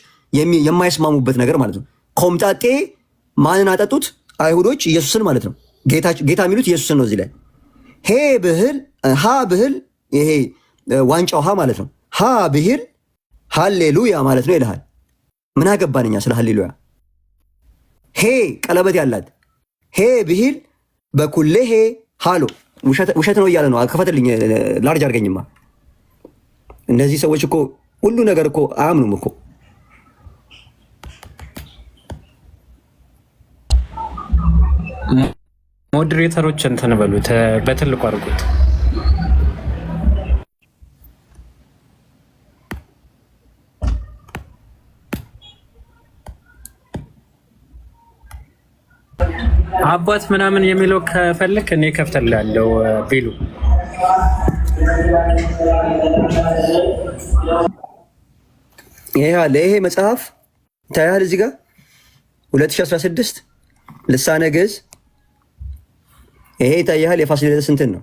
የማይስማሙበት ነገር ማለት ነው። ኮምጣጤ ማንን አጠጡት? አይሁዶች ኢየሱስን ማለት ነው። ጌታ የሚሉት ኢየሱስን ነው። እዚህ ላይ ሄ ብሂል ሀ ብሂል ይሄ ዋንጫው ሀ ማለት ነው። ሀ ብሂል ሃሌሉያ ማለት ነው ይልሃል። ምን አገባን እኛ ስለ ሃሌሉያ? ሄ ቀለበት ያላት ሄ ብሂል በኩሌ ሄ ሃሎ ውሸት ነው እያለ ነው። ከፈትልኝ ላርጅ አድርገኝማ። እነዚህ ሰዎች እኮ ሁሉ ነገር እኮ አያምኑም እኮ። ሞዴሬተሮች እንትን በሉት በትልቁ አድርጉት። አባት ምናምን የሚለው ከፈለክ እኔ ከፍተላለሁ ቢሉ ይሄ መጽሐፍ ታያል እዚህ ጋር 2016 ልሳነ ግዕዝ ይሄ ታያል። የፋሲለደስ እንትን ነው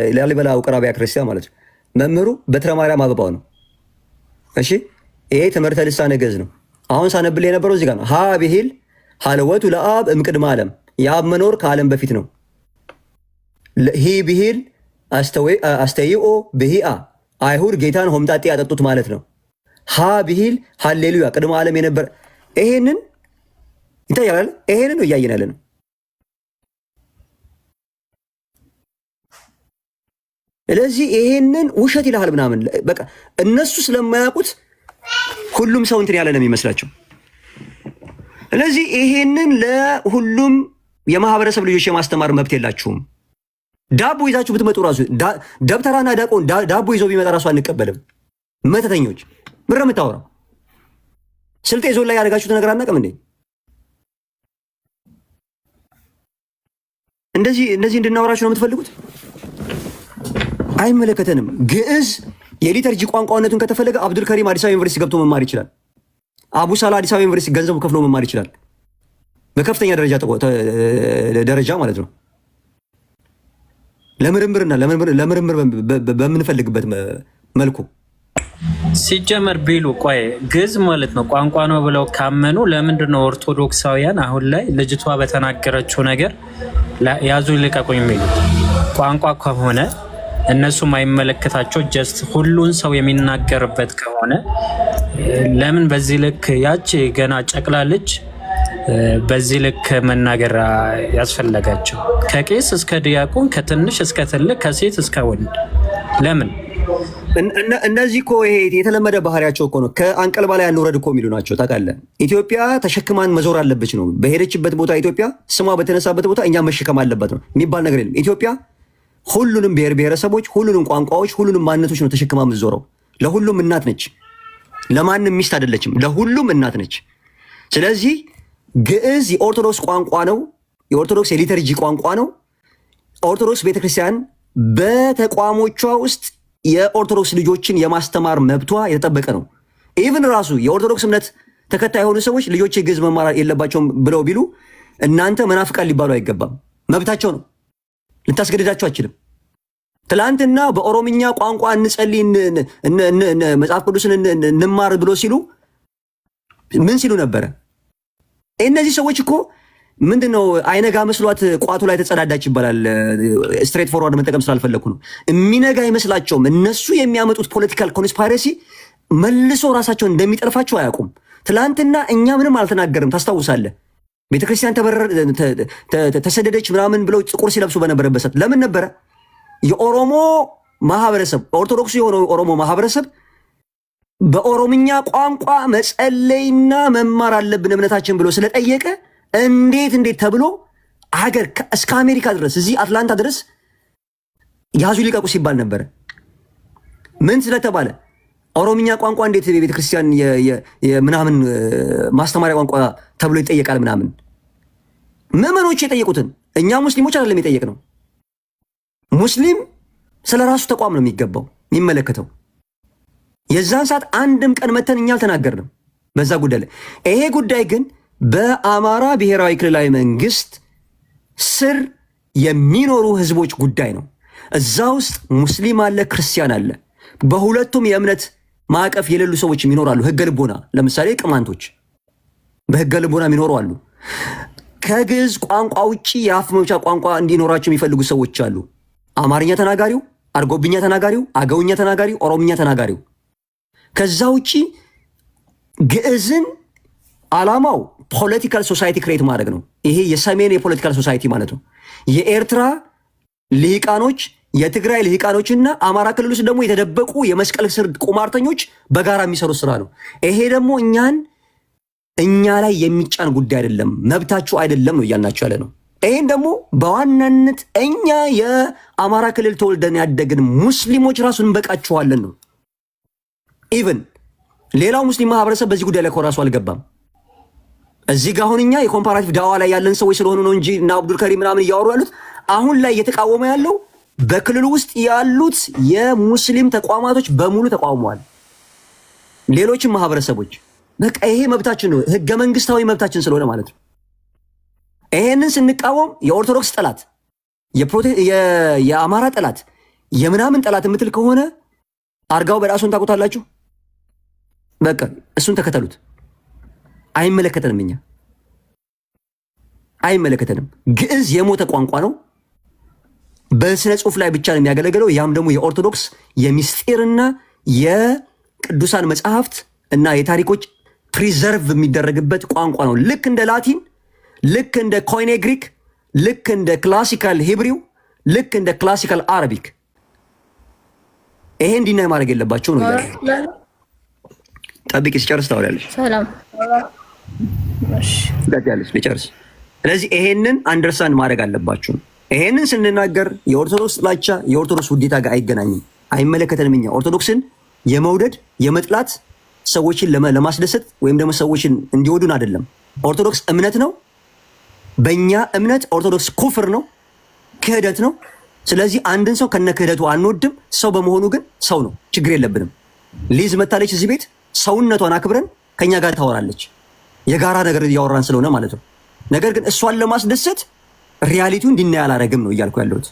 የላሊበላ ውቅር አብያተ ክርስቲያን ማለት ነው። መምህሩ በትረ ማርያም አበባው ነው። እሺ ይሄ ትምህርተ ልሳነ ግዕዝ ነው። አሁን ሳነብል የነበረው እዚህ ጋር ነው። ሀ ብሂል ሀለወቱ ለአብ እምቅድመ ዓለም የአብ መኖር ከዓለም በፊት ነው። ሂ ብሂል አስተይኦ ብሂአ አይሁድ ጌታን ሆምጣጤ ያጠጡት ማለት ነው። ሀ ብሂል ሃሌሉያ ቅድመ ዓለም የነበረ ይሄንን ይታያል። ይሄንን ነው እያየን ያለ ነው። ስለዚህ ይሄንን ውሸት ይልሃል ምናምን በቃ እነሱ ስለማያውቁት ሁሉም ሰው እንትን ያለ ነው የሚመስላቸው። ስለዚህ ይሄንን ለሁሉም የማህበረሰብ ልጆች የማስተማር መብት የላችሁም። ዳቦ ይዛችሁ ብትመጡ ራሱ ደብተራና ዲያቆን ዳቦ ይዞ ቢመጣ ራሱ አንቀበልም። መተተኞች ምር የምታወራው ስልጤ ዞን ላይ ያደረጋችሁት ነገር አናውቅም እንዴ? እንደዚህ እንድናወራችሁ ነው የምትፈልጉት? አይመለከተንም። ግዕዝ የሊተርጂ ቋንቋነቱን ከተፈለገ አብዱል ከሪም አዲስ አበባ ዩኒቨርሲቲ ገብቶ መማር ይችላል። አቡ ሳላ አዲስ አበባ ዩኒቨርሲቲ ገንዘቡ ከፍሎ መማር ይችላል። በከፍተኛ ደረጃ ማለት ነው። ለምርምር በምንፈልግበት መልኩ ሲጀመር ቢሉ ቆይ ግዕዝ ማለት ነው ቋንቋ ነው ብለው ካመኑ ለምንድን ነው ኦርቶዶክሳውያን አሁን ላይ ልጅቷ በተናገረችው ነገር ያዙ ይልቀቁኝ የሚሉት? ቋንቋ ከሆነ እነሱ የማይመለከታቸው ጀስት ሁሉን ሰው የሚናገርበት ከሆነ ለምን በዚህ ልክ ያቺ ገና ጨቅላ ልጅ በዚህ ልክ መናገር ያስፈለጋቸው? ከቄስ እስከ ዲያቆን፣ ከትንሽ እስከ ትልቅ፣ ከሴት እስከ ወንድ ለምን? እነዚህ እኮ ይሄ የተለመደ ባህሪያቸው እኮ ነው። ከአንቀልባ ላይ አንውረድ እኮ የሚሉ ናቸው። ታውቃለህ፣ ኢትዮጵያ ተሸክማን መዞር አለበች ነው። በሄደችበት ቦታ ኢትዮጵያ ስሟ በተነሳበት ቦታ እኛ መሸከም አለበት ነው የሚባል ነገር የለም። ኢትዮጵያ ሁሉንም ብሔር ብሔረሰቦች፣ ሁሉንም ቋንቋዎች፣ ሁሉንም ማንነቶች ነው ተሸክማ የምትዞረው። ለሁሉም እናት ነች። ለማንም ሚስት አይደለችም። ለሁሉም እናት ነች። ስለዚህ ግዕዝ የኦርቶዶክስ ቋንቋ ነው። የኦርቶዶክስ የሊተርጂ ቋንቋ ነው። ኦርቶዶክስ ቤተክርስቲያን በተቋሞቿ ውስጥ የኦርቶዶክስ ልጆችን የማስተማር መብቷ የተጠበቀ ነው። ኢቭን ራሱ የኦርቶዶክስ እምነት ተከታይ የሆኑ ሰዎች ልጆች ግዕዝ መማር የለባቸውም ብለው ቢሉ እናንተ መናፍቃን ሊባሉ አይገባም። መብታቸው ነው። ልታስገድዳቸው አችልም። ትላንትና በኦሮምኛ ቋንቋ እንጸልይ መጽሐፍ ቅዱስን እንማር ብሎ ሲሉ ምን ሲሉ ነበረ? እነዚህ ሰዎች እኮ ምንድነው አይነጋ መስሏት ቋቱ ላይ ተጸዳዳች ይባላል። ስትሬት ፎርዋርድ መጠቀም ስላልፈለኩ ነው። የሚነጋ አይመስላቸውም። እነሱ የሚያመጡት ፖለቲካል ኮንስፓይረሲ መልሶ ራሳቸውን እንደሚጠልፋቸው አያውቁም። ትላንትና እኛ ምንም አልተናገርም። ታስታውሳለህ? ቤተክርስቲያን ተሰደደች ምናምን ብለው ጥቁር ሲለብሱ በነበረበት ሰዓት ለምን ነበረ? የኦሮሞ ማህበረሰብ ኦርቶዶክሱ የሆነው ኦሮሞ ማህበረሰብ በኦሮምኛ ቋንቋ መጸለይና መማር አለብን እምነታችን ብሎ ስለጠየቀ እንዴት ተብሎ ሀገር እስከ አሜሪካ ድረስ እዚህ አትላንታ ድረስ ያዙ ሊቀቁ ሲባል ነበረ። ምን ስለተባለ? ኦሮምኛ ቋንቋ እንዴት የቤተክርስቲያን ምናምን ማስተማሪያ ቋንቋ ተብሎ ይጠየቃል ምናምን። ምዕመኖች የጠየቁትን እኛ ሙስሊሞች አይደለም የጠየቅነው። ሙስሊም ስለ ራሱ ተቋም ነው የሚገባው የሚመለከተው። የዛን ሰዓት አንድም ቀን መተን እኛ አልተናገርንም በዛ ጉዳይ ላይ። ይሄ ጉዳይ ግን በአማራ ብሔራዊ ክልላዊ መንግስት ስር የሚኖሩ ህዝቦች ጉዳይ ነው። እዛ ውስጥ ሙስሊም አለ፣ ክርስቲያን አለ። በሁለቱም የእምነት ማዕቀፍ የሌሉ ሰዎች ይኖራሉ። ህገ ልቦና ለምሳሌ ቅማንቶች በህገ ልቦና የሚኖሩ አሉ። ከግዕዝ ቋንቋ ውጭ የአፍ መፍቻ ቋንቋ እንዲኖራቸው የሚፈልጉ ሰዎች አሉ። አማርኛ ተናጋሪው፣ አርጎብኛ ተናጋሪው፣ አገውኛ ተናጋሪው፣ ኦሮምኛ ተናጋሪው። ከዛ ውጭ ግዕዝን ዓላማው ፖለቲካል ሶሳይቲ ክሬት ማድረግ ነው። ይሄ የሰሜን የፖለቲካል ሶሳይቲ ማለት ነው። የኤርትራ ልሂቃኖች፣ የትግራይ ልሂቃኖችና አማራ ክልል ውስጥ ደግሞ የተደበቁ የመስቀል ስር ቁማርተኞች በጋራ የሚሰሩት ስራ ነው። ይሄ ደግሞ እኛ ላይ የሚጫን ጉዳይ አይደለም፣ መብታችሁ አይደለም ነው እያልናቸው ያለ ነው። ይሄን ደግሞ በዋናነት እኛ የአማራ ክልል ተወልደን ያደግን ሙስሊሞች ራሱ እንበቃችኋለን ነው። ኢቭን ሌላው ሙስሊም ማህበረሰብ በዚህ ጉዳይ ላይ ራሱ አልገባም። እዚህ ጋር አሁን እኛ የኮምፓራቲቭ ዳዋ ላይ ያለን ሰዎች ስለሆኑ ነው እንጂ እና አብዱል ከሪም ምናምን እያወሩ ያሉት አሁን ላይ እየተቃወመ ያለው በክልሉ ውስጥ ያሉት የሙስሊም ተቋማቶች በሙሉ ተቃውመዋል። ሌሎችም ማህበረሰቦች በቃ ይሄ መብታችን ነው፣ ህገ መንግስታዊ መብታችን ስለሆነ ማለት ነው። ይሄንን ስንቃወም የኦርቶዶክስ ጠላት፣ የአማራ ጠላት፣ የምናምን ጠላት የምትል ከሆነ አርጋው በራሱን ታውቁታላችሁ። በቃ እሱን ተከተሉት። አይመለከተንም፣ እኛ አይመለከተንም። ግዕዝ የሞተ ቋንቋ ነው። በስነ ጽሁፍ ላይ ብቻ ነው የሚያገለግለው። ያም ደግሞ የኦርቶዶክስ የሚስጢርና የቅዱሳን መጽሐፍት እና የታሪኮች ፕሪዘርቭ የሚደረግበት ቋንቋ ነው። ልክ እንደ ላቲን፣ ልክ እንደ ኮይኔ ግሪክ፣ ልክ እንደ ክላሲካል ሂብሪው፣ ልክ እንደ ክላሲካል አረቢክ። ይሄ እንዲናይ ማድረግ የለባቸው ነው። ጠብቂ፣ ሲጨርስ ታወሪያለሽ። ሰላም ያለች ልጨርስ። ስለዚህ ይሄንን አንደርስታንድ ማድረግ አለባችሁ። ይሄንን ስንናገር የኦርቶዶክስ ጥላቻ የኦርቶዶክስ ውዴታ ጋር አይገናኝም፣ አይመለከተንም። እኛ ኦርቶዶክስን የመውደድ የመጥላት ሰዎችን ለማስደሰት ወይም ደግሞ ሰዎችን እንዲወዱን አይደለም። ኦርቶዶክስ እምነት ነው። በእኛ እምነት ኦርቶዶክስ ኩፍር ነው፣ ክህደት ነው። ስለዚህ አንድን ሰው ከነ ክህደቱ አንወድም። ሰው በመሆኑ ግን ሰው ነው፣ ችግር የለብንም። ሊዝ መታለች እዚህ ቤት፣ ሰውነቷን አክብረን ከኛ ጋር ታወራለች። የጋራ ነገር እያወራን ስለሆነ ማለት ነው። ነገር ግን እሷን ለማስደሰት ሪያሊቲውን ዲናይ አላረግም ነው እያልኩ ያለሁት።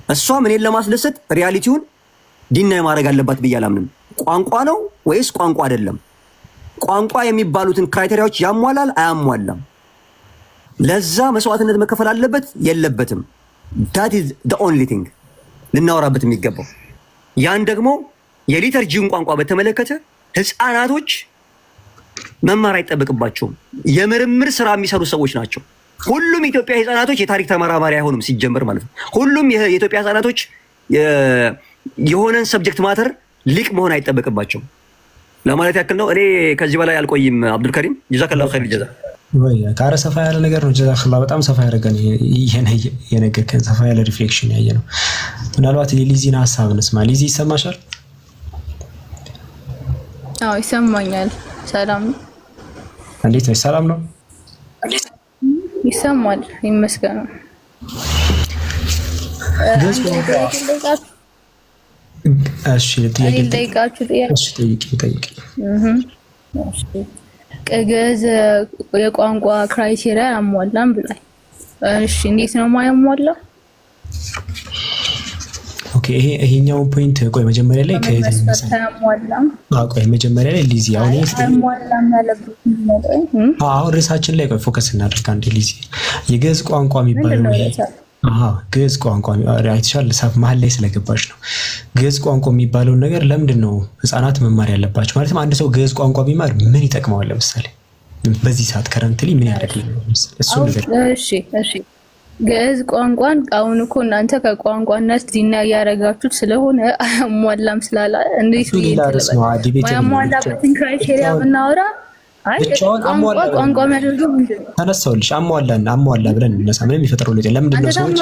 እሷም እኔን ለማስደሰት ሪያሊቲውን ዲናይ ማድረግ አለባት ብዬ አላምንም። ቋንቋ ነው ወይስ ቋንቋ አይደለም? ቋንቋ የሚባሉትን ክራይቴሪያዎች ያሟላል አያሟላም? ለዛ መስዋዕትነት መከፈል አለበት የለበትም? that is the only thing ልናወራበት የሚገባው። ያን ደግሞ የሊተርጂውን ቋንቋ በተመለከተ ህፃናቶች መማር አይጠበቅባቸውም። የምርምር ስራ የሚሰሩ ሰዎች ናቸው። ሁሉም የኢትዮጵያ ህፃናቶች የታሪክ ተመራማሪ አይሆኑም ሲጀመር ማለት ነው። ሁሉም የኢትዮጵያ ህፃናቶች የሆነን ሰብጀክት ማተር ሊቅ መሆን አይጠበቅባቸውም ለማለት ያክል ነው። እኔ ከዚህ በላይ አልቆይም። አብዱል ከሪም ጀዛከላሁ ኸይር ጀዛ። ወይ ካረ ሰፋ ያለ ነገር ነው። ጀዛከላሁ በጣም ሰፋ ያደረገን የነገርከን ሰፋ ያለ ሪፍሌክሽን ያየ ነው። ምናልባት የሊዚን ሀሳብ እንስማ። ሊዚ ይሰማሻል? አዎ ይሰማኛል። ሰላም እንዴት ነሽ? ሰላም ነው? ይሰማል። ይመስገን። እሺ ጠይቂ። ግዕዝ የቋንቋ ክራይቴሪያ ያሟላም ብሏል። እሺ እንዴት ነው የማያሟላው? ኦኬ ይሄኛው ፖይንት ቆይ መጀመሪያ ላይ መጀመሪያ ላይ ሊዚ አሁን ርዕሳችን ላይ ቆይ ፎከስ እናድርግ አንዴ። ሊዚ የግዕዝ ቋንቋ የሚባለው ግዕዝ ቋንቋ አይተሻል፣ መሀል ላይ ስለገባች ነው። ግዕዝ ቋንቋ የሚባለውን ነገር ለምንድን ነው ህፃናት መማር ያለባቸው? ማለትም አንድ ሰው ግዕዝ ቋንቋ ቢማር ምን ይጠቅመዋል? ለምሳሌ በዚህ ሰዓት ከረንትሊ ምን ያደርግልናል? እሱ ነገር እሺ ግዕዝ ቋንቋን አሁን እኮ እናንተ ከቋንቋነት ዲና እያደረጋችሁት ስለሆነ አያሟላም ስላላ እንዴት ያሟላበትን ክራይቴሪያ ብናወራ ቋንቋ የሚያደርገው ምንድን ነው? ተነሳሁልሽ። አሟላ ብለን እነሳ ምንም የሚፈጥረው ለጤ ለምንድን ነው ሰዎች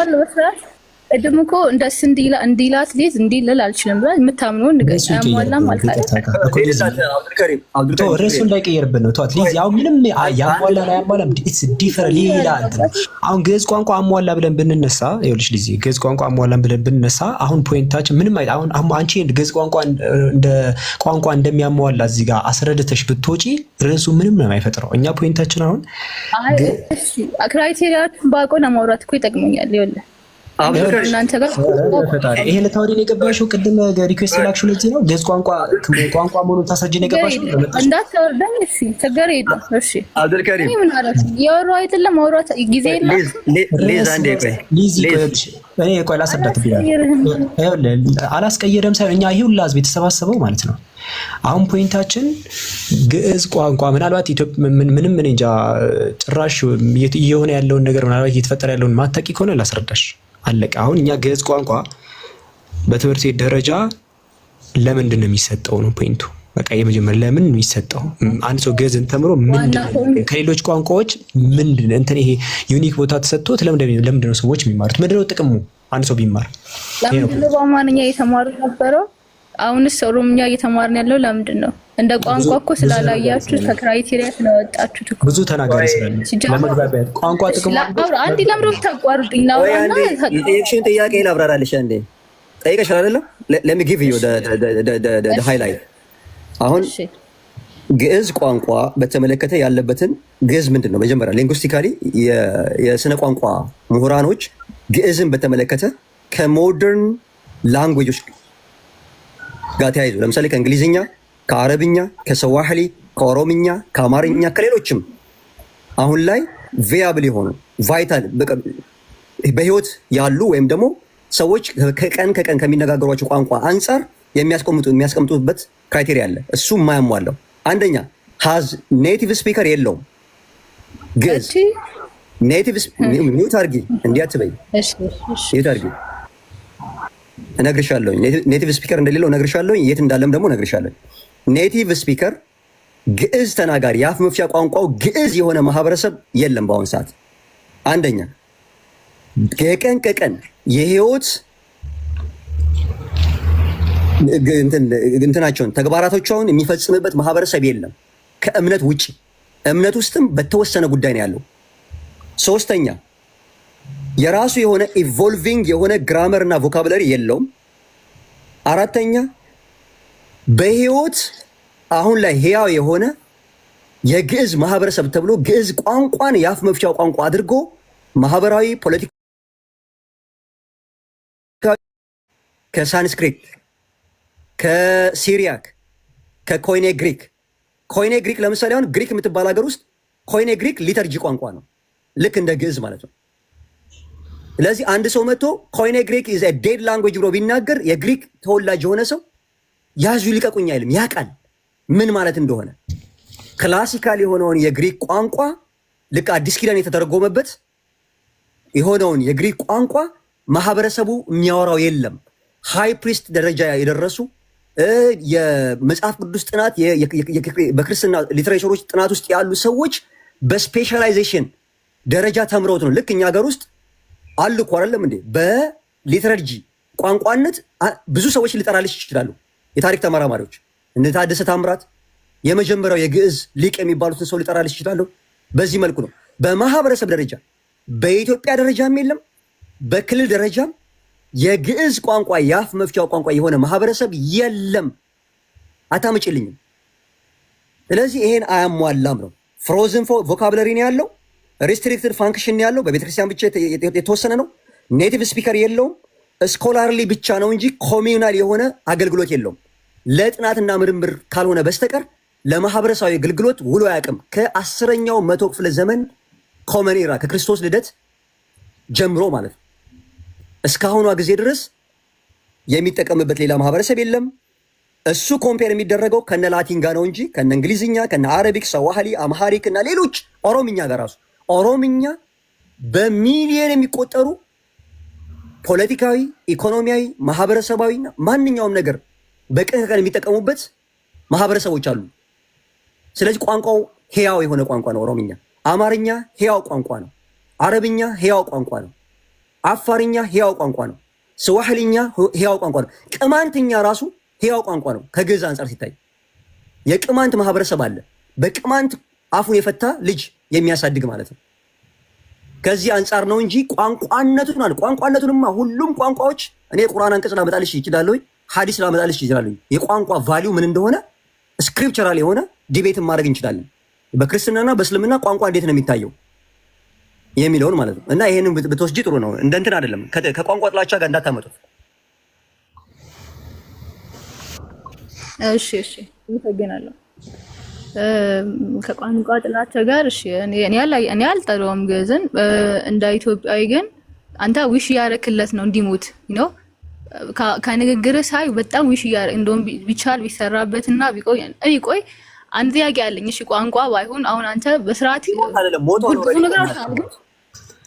ቅድም እኮ እንደስ እንዲላት ሊዝ እንዲልል አልችልም ብላ የምታምነውን ንገስ ያሟላም አልካለሁ። ርዕሱ እንዳይቀየርብን ነው ተዋት። ሊዝ ያው ምንም ያሟላ አያሟላም ኢትስ ዲፈረንት ሌላ እንትን። አሁን ግዕዝ ቋንቋ አሟላ ብለን ብንነሳ ይኸውልሽ ሊዝ ግዕዝ ቋንቋ አሟላ ብለን ብንነሳ አሁን ፖይንታችን ምንም አሁን አንቺ ግዕዝ ቋንቋ እንደ ቋንቋ እንደሚያሟላ እዚህ ጋር አስረድተሽ ብትወጪ ርዕሱ ምንም ነው የማይፈጥረው። እኛ ፖይንታችን አሁን እሺ ክራይቴሪያዎችን ባቆ ለማውራት እኮ ይጠቅመኛል። ይኸውልህ ይሄ ለታወሪ ነው የገባሽው። ቅድም ሪኩዌስት ላክሽን እዚህ ነው ግዕዝ ቋንቋ መሆኑን ታስረጂኝ ነው የገባሽው። እንዳትወርደኝ እሺ፣ ችግር የለም። እሺ አብዱል ከሪም ምን አረፍ ያወራው አይደለም ማውራት ጊዜ የለም። ሌዛ እንደ እኔ ቆይ ላስረዳት ቢላል አላስቀየረም ሳይሆን እኛ ይሄ ሁሉ ህዝብ የተሰባሰበው ማለት ነው። አሁን ፖይንታችን ግዕዝ ቋንቋ ምናልባት ምንም ምን እንጃ ጭራሽ እየሆነ ያለውን ነገር ምናልባት እየተፈጠረ ያለውን ማታቂ ከሆነ ላስረዳሽ። አለቀ። አሁን እኛ ግዕዝ ቋንቋ በትምህርት ቤት ደረጃ ለምንድን ነው የሚሰጠው ነው ፖይንቱ። በቃ የመጀመሪያ ለምን ነው የሚሰጠው? አንድ ሰው ግዕዝን ተምሮ ከሌሎች ቋንቋዎች ምንድን እንትን ይሄ ዩኒክ ቦታ ተሰጥቶት ለምንድን ነው ሰዎች የሚማሩት? ምንድን ነው ጥቅሙ? አንድ ሰው ቢማር ለምንድን ነው በአማርኛ የተማሩ ነበረው? አሁንስ ኦሮምኛ እየተማርን ያለው ለምንድን ነው? እንደ ቋንቋ እኮ ስላላያችሁ ከክራይቴሪያ ስለወጣችሁት እኮ ብዙ ተናጋሪ ስላለ ለመግባቢያ ቋንቋ ጥቅም አንዲ ለምሮ ተቋርጡኝ ነው እና የሽን ጥያቄ ላብራራልሽ አንዴ ጠይቀሽ አይደለም let me give you the highlight አሁን ግዕዝ ቋንቋ በተመለከተ ያለበትን ግዕዝ ምንድን ነው? መጀመሪያ ሊንጉስቲካሊ የስነ ቋንቋ ምሁራኖች ግዕዝን በተመለከተ ከሞደርን ላንጉጆች ጋር ተያይዞ ለምሳሌ ከእንግሊዝኛ፣ ከአረብኛ፣ ከሰዋህሊ፣ ከኦሮምኛ፣ ከአማርኛ ከሌሎችም አሁን ላይ ቪያብል የሆኑ ቫይታል በህይወት ያሉ ወይም ደግሞ ሰዎች ከቀን ከቀን ከሚነጋገሯቸው ቋንቋ አንጻር የሚያስቀምጡበት ክራይቴሪያ አለ። እሱ የማያሟላው አንደኛ ሃዝ ኔቲቭ ስፒከር የለውም። ግዕዝ ኔቲቭ ሚውት አድርጊ እንዲያትበይ ሚውት አድርጊ እነግርሻለሁ። ኔቲቭ ስፒከር እንደሌለው እነግርሻለሁ። የት እንዳለም ደግሞ እነግርሻለሁ። ኔቲቭ ስፒከር ግዕዝ ተናጋሪ የአፍ መፍቻ ቋንቋው ግዕዝ የሆነ ማህበረሰብ የለም በአሁን ሰዓት። አንደኛ ከቀን ከቀን የህይወት እንትናቸውን ተግባራቶቻውን የሚፈጽምበት ማህበረሰብ የለም ከእምነት ውጭ። እምነት ውስጥም በተወሰነ ጉዳይ ነው ያለው። ሶስተኛ የራሱ የሆነ ኢቮልቪንግ የሆነ ግራመር እና ቮካብለሪ የለውም። አራተኛ በህይወት አሁን ላይ ህያው የሆነ የግዕዝ ማህበረሰብ ተብሎ ግዕዝ ቋንቋን የአፍ መፍቻው ቋንቋ አድርጎ ማህበራዊ፣ ፖለቲካ ከሳንስክሪት፣ ከሲሪያክ፣ ከኮይኔ ግሪክ ለምሳሌ አሁን ግሪክ የምትባል ሀገር ውስጥ ኮይኔ ግሪክ ሊተርጂ ቋንቋ ነው፣ ልክ እንደ ግዕዝ ማለት ነው። ስለዚህ አንድ ሰው መጥቶ ኮይኔ ግሪክ ኢዝ ኤ ዴድ ላንጉዌጅ ብሎ ቢናገር የግሪክ ተወላጅ የሆነ ሰው ያዙ ይልቀቁኝ አይልም፣ ያውቃል ምን ማለት እንደሆነ። ክላሲካል የሆነውን የግሪክ ቋንቋ ልክ አዲስ ኪዳን የተተረጎመበት የሆነውን የግሪክ ቋንቋ ማህበረሰቡ የሚያወራው የለም። ሃይ ፕሪስት ደረጃ የደረሱ የመጽሐፍ ቅዱስ ጥናት በክርስትና ሊትሬቸሮች ጥናት ውስጥ ያሉ ሰዎች በስፔሻላይዜሽን ደረጃ ተምረውት ነው። ልክ እኛ ሀገር ውስጥ አሉ እኮ አይደለም እንዴ? በሊትረርጂ ቋንቋነት ብዙ ሰዎች ሊጠራልሽ ይችላሉ። የታሪክ ተመራማሪዎች እነ ታደሰ ታምራት የመጀመሪያው የግዕዝ ሊቅ የሚባሉትን ሰው ሊጠራልሽ ይችላሉ። በዚህ መልኩ ነው። በማህበረሰብ ደረጃ በኢትዮጵያ ደረጃም የለም፣ በክልል ደረጃም የግዕዝ ቋንቋ የአፍ መፍቻው ቋንቋ የሆነ ማህበረሰብ የለም። አታመጭልኝም። ስለዚህ ይሄን አያሟላም ነው። ፍሮዝን ቮካብለሪ ነው ያለው፣ ሪስትሪክትድ ፋንክሽን ነው ያለው፣ በቤተክርስቲያን ብቻ የተወሰነ ነው። ኔቲቭ ስፒከር የለውም። ስኮላርሊ ብቻ ነው እንጂ ኮሚዩናል የሆነ አገልግሎት የለውም። ለጥናትና ምርምር ካልሆነ በስተቀር ለማህበረሰባዊ አገልግሎት ውሎ አያውቅም። ከ10ኛው መቶ ክፍለ ዘመን ኮመን ኤራ ከክርስቶስ ልደት ጀምሮ ማለት ነው እስካሁኗ ጊዜ ድረስ የሚጠቀምበት ሌላ ማህበረሰብ የለም። እሱ ኮምፔር የሚደረገው ከነ ላቲን ጋር ነው እንጂ ከነ እንግሊዝኛ፣ ከነ አረቢክ፣ ሰዋህሊ፣ አምሃሪክ እና ሌሎች ኦሮምኛ ጋር ራሱ ኦሮምኛ በሚሊዮን የሚቆጠሩ ፖለቲካዊ፣ ኢኮኖሚያዊ፣ ማህበረሰባዊና ማንኛውም ነገር በቀን ከቀን የሚጠቀሙበት ማህበረሰቦች አሉ። ስለዚህ ቋንቋው ህያው የሆነ ቋንቋ ነው። ኦሮምኛ፣ አማርኛ ህያው ቋንቋ ነው። አረብኛ ህያው ቋንቋ ነው። አፋርኛ ህያው ቋንቋ ነው። ስዋህልኛ ህያው ቋንቋ ነው። ቅማንትኛ ራሱ ህያው ቋንቋ ነው። ከግዕዝ አንጻር ሲታይ የቅማንት ማህበረሰብ አለ። በቅማንት አፉን የፈታ ልጅ የሚያሳድግ ማለት ነው። ከዚህ አንጻር ነው እንጂ ቋንቋነቱን አለ። ቋንቋነቱንማ ሁሉም ቋንቋዎች እኔ ቁርአን አንቀጽ ላመጣልሽ ይችላል፣ ሐዲስ ላመጣልሽ ይችላል። የቋንቋ ቫሊዩ ምን እንደሆነ ስክሪፕቸራል የሆነ ዲቤትን ማድረግ እንችላለን። በክርስትናና በእስልምና ቋንቋ እንዴት ነው የሚታየው የሚለውን ማለት ነው። እና ይሄንን ብትወስጂ ጥሩ ነው። እንደ እንትን አይደለም፣ ከቋንቋ ጥላቻ ጋር እንዳታመጡት። እሺ፣ አመሰግናለሁ። ከቋንቋ ጥላቻ ጋር እሺ፣ እኔ አልጠላውም ግዕዝን። እንደ ኢትዮጵያዊ ግን አንተ ዊሽ ያረክለት ነው እንዲሞት ነው ከንግግር ሳይ በጣም ዊሽ ያረ እንደውም ቢቻል ቢሰራበትና ቢቆይ አንድ ጥያቄ አለኝ። እሺ ቋንቋ ባይሆን አሁን አንተ በስርዓት ብዙ ነገር አውርተሃል።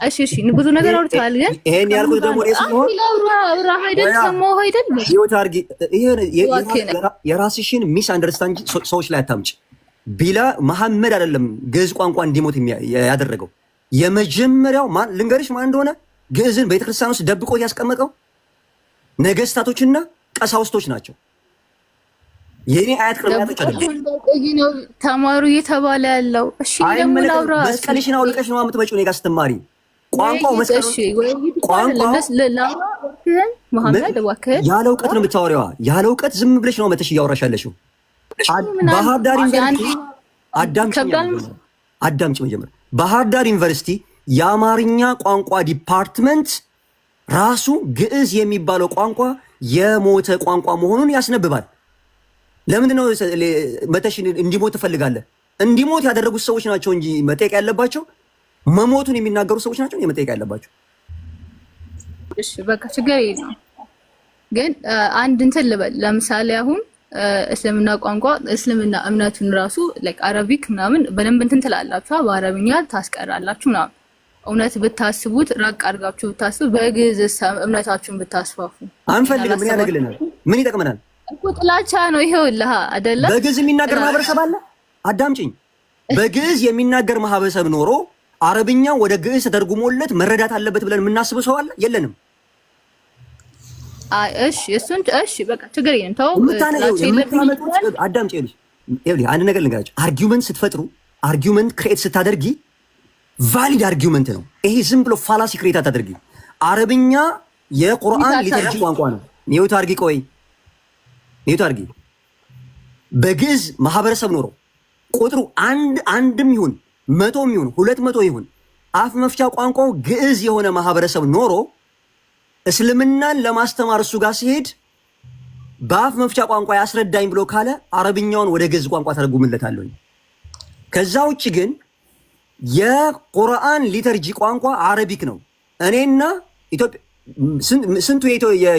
እሺ ብዙ ነገር አውርተሃል። ግን ይሄን ያልኩት ደግሞ ለስሞህ ይወት አርጊ። የራስሽን ሚስ አንደርስታንድ ሰዎች ላይ አታምጪ። ቢላ መሐመድ አይደለም ግዕዝ ቋንቋ እንዲሞት ያደረገው። የመጀመሪያው ማን ልንገርሽ ማን እንደሆነ? ግዕዝን ቤተክርስቲያን ውስጥ ደብቆት ያስቀመጠው ነገስታቶችና ቀሳውስቶች ናቸው። የኔ አያት ቅድሚያቶች አይደለም ነው ተማሩ እየተባለ ያለው። እሺ ደግሞ ላውራ። መስቀልሽን አውልቀሽ ነው የምትመጪው እኔ ጋር ስትማሪ ቋንቋው መስቀል መሐመድ እባክህን ያለ እውቀት ነው የምታወሪዋ። ያለ እውቀት ዝም ብለሽ ነው መተሽ እያወራሽ ያለሽው። ባህር ዳር ዩኒቨርሲቲ አዳምጪ መጀመሪያ። ባህር ዳር ዩኒቨርሲቲ የአማርኛ ቋንቋ ዲፓርትመንት ራሱ ግዕዝ የሚባለው ቋንቋ የሞተ ቋንቋ መሆኑን ያስነብባል። ለምንድን ነው መተሽ እንዲሞት ትፈልጋለህ? እንዲሞት ያደረጉት ሰዎች ናቸው እንጂ መጠየቅ ያለባቸው መሞቱን የሚናገሩ ሰዎች ናቸው የመጠየቅ ያለባቸው። እሺ በቃ ችግር የለውም። ግን አንድ እንትን ልበል። ለምሳሌ አሁን እስልምና ቋንቋ እስልምና እምነቱን ራሱ አረቢክ ምናምን በደንብ እንትን ትላላችሁ፣ በአረብኛ ታስቀራላችሁ ምናምን። እውነት ብታስቡት ራቅ አድርጋችሁ ብታስቡ በግዕዝ እምነታችሁን ብታስፋፉ አንፈልግም። ምን ያደርግልናል? ምን ይጠቅመናል እኮ? ጥላቻ ነው ይሄውልህ አይደለ? በግዕዝ የሚናገር ማህበረሰብ አለ። አዳምጪኝ። በግዕዝ የሚናገር ማህበረሰብ ኖሮ አረብኛ ወደ ግዕዝ ተደርጉሞለት መረዳት አለበት ብለን የምናስበው ሰው አለ? የለንም። እሺ እሱን እሺ በቃ ችግር የለም ተው። አዳምጪ። አንድ ነገር ልንገራችሁ። አርጊውመንት ስትፈጥሩ፣ አርጊውመንት ክሬት ስታደርጊ ቫሊድ አርጊውመንት ነው ይሄ። ዝም ብሎ ፋላሲ ክሬት አታደርጊ። አረብኛ የቁርአን ሊተርጂ ቋንቋ ነው። ኒውት አርጊ። ቆይ ኒውት አርጊ። በግዕዝ ማህበረሰብ ኖሮ ቁጥሩ አንድም ይሁን 100 ይሁን 200 ይሁን አፍ መፍቻ ቋንቋው ግዕዝ የሆነ ማህበረሰብ ኖሮ እስልምናን ለማስተማር እሱ ጋር ሲሄድ በአፍ መፍቻ ቋንቋ ያስረዳኝ ብሎ ካለ አረብኛውን ወደ ግዕዝ ቋንቋ ተረጉምለታለሁ። ከዛ ውጭ ግን የቁርአን ሊተርጂ ቋንቋ አረቢክ ነው። እኔና ኢትዮጵያ ስንቱ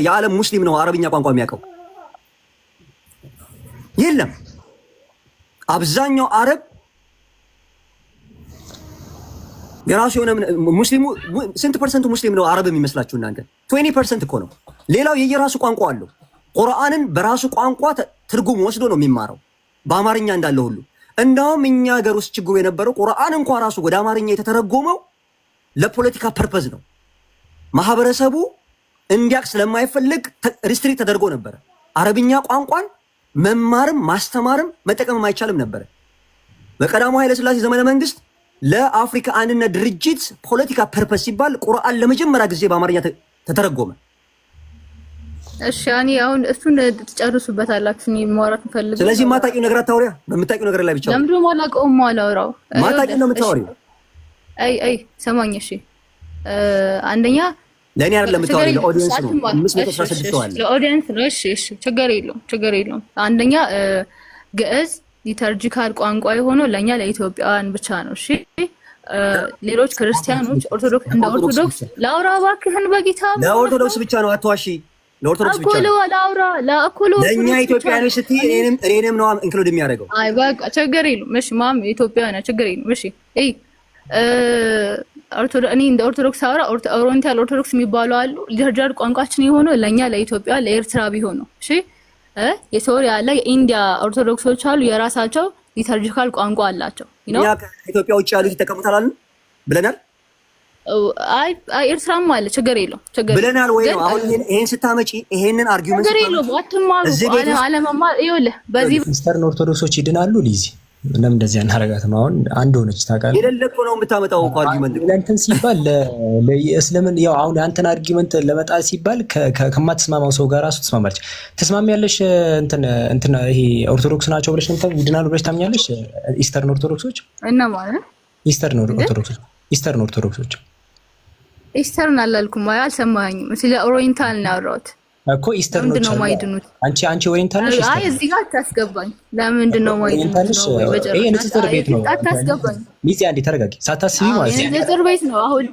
የዓለም ሙስሊም ነው አረብኛ ቋንቋ የሚያውቀው? የለም። አብዛኛው አረብ የራሱ የሆነ ሙስሊሙ ስንት ፐርሰንቱ ሙስሊም ነው አረብ የሚመስላችሁ እናንተ? 20% እኮ ነው። ሌላው የየራሱ ቋንቋ አለው። ቁርአንን በራሱ ቋንቋ ትርጉም ወስዶ ነው የሚማረው በአማርኛ እንዳለ ሁሉ። እንደውም እኛ ሀገር ውስጥ ችግሩ የነበረው ቁርአን እንኳን ራሱ ወደ አማርኛ የተተረጎመው ለፖለቲካ ፐርፐዝ ነው። ማህበረሰቡ እንዲያቅ ስለማይፈልግ ሪስትሪክት ተደርጎ ነበረ። አረብኛ ቋንቋን መማርም ማስተማርም መጠቀምም አይቻልም ነበረ። በቀዳማዊ ኃይለ ሥላሴ ዘመነ መንግስት ለአፍሪካ አንድነት ድርጅት ፖለቲካ ፐርፐስ ሲባል ቁርአን ለመጀመሪያ ጊዜ በአማርኛ ተተረጎመ። እሺ እኔ አሁን እሱን ትጨርሱበታላችሁ። እኔ ማውራት ፈልጌ። ስለዚህ ማታቂው ነገር አታውሪያ። በምታቂው ነገር ላይ ብቻ ለምንድን ነው የማላውቀውም ማላወራው? ማታቂው ነው የምታወሪው። አይ ሰማኝ። እሺ አንደኛ ለእኔ አይደለም የምታወሪው፣ ለኦዲየንስ ነው። 516 ሰው አለ ለኦዲየንስ ነው። እሺ ችግር የለውም። አንደኛ ግዕዝ ሊተርጂካል ቋንቋ የሆነው ለኛ ለኢትዮጵያውያን ብቻ ነው። እሺ ሌሎች ክርስቲያኖች እንደ ኦርቶዶክስ ላውራ እባክህን በጌታ ለኦርቶዶክስ ብቻ ነው። አትዋሺ። ለኦርቶዶክስ ብቻ ነው ላውራ። ለእኛ ኢትዮጵያውያኖች ስትይ እኔንም ነው ኢንክሉድ የሚያደርገው። አይ በቃ ችግር የለውም። እሺ ማም ኢትዮጵያውያን ችግር የለውም። እሺ እኔ እንደ ኦርቶዶክስ አውራ ኦሪየንታል ኦርቶዶክስ የሚባሉ አሉ። ሊተርጂካል ቋንቋችን የሆነው ለኛ ለኢትዮጵያ ለኤርትራ ቢሆን ነው። እሺ የሶሪያ ላይ የኢንዲያ ኦርቶዶክሶች አሉ። የራሳቸው ሊተርጂካል ቋንቋ አላቸው። ያ ከኢትዮጵያ ውጭ ያሉት ይጠቀሙታል ብለናል። አይ ኤርትራም አለ። ችግር የለውም ብለናል ወይ ነው? አሁን ይሄን ስታመጪ ይሄንን አርጊውመንት ችግር የለውም። አትማሩ አለመማር ይኸውልህ። በዚህ ኢስተርን ኦርቶዶክሶች ይድናሉ። ሊዚ ለምን እንደዚህ አናረጋትም? አሁን አንድ ሆነች ታውቃለህ። የሌለኮ ነው የምታመጣው እኮ አርጊውመንት ለእንትን ሲባል ለእስልምና ያው አሁን አንተን አርጊውመንት ለመጣል ሲባል ከማትስማማው ሰው ጋር ራሱ ትስማማለች። ትስማሚያለሽ? እንትን ይሄ ኦርቶዶክስ ናቸው ብለሽ እንትን ይድናሉ ብለሽ ታምኛለሽ? ኢስተርን ኦርቶዶክሶች እና ማለት ኢስተርን ኦርቶዶክሶች ኢስተርን አላልኩም። አልሰማኸኝም? ስለ ኦሪየንታል ነው ያወራሁት እኮ ኢስተርኖች ነው ማይድኑት። አንቺ ኦሪየንታል ነሽ? አይ እዚህ ጋር አታስገባኝ። ለምንድን ነው ማይድኑት? ይሄ ንጽጽር ቤት ነው። አታስገባኝ። ሚዚ አንዴ ተረጋጊ። ሳታስቢ ማለት ነው። ንጽጽር ቤት ነው። አሁን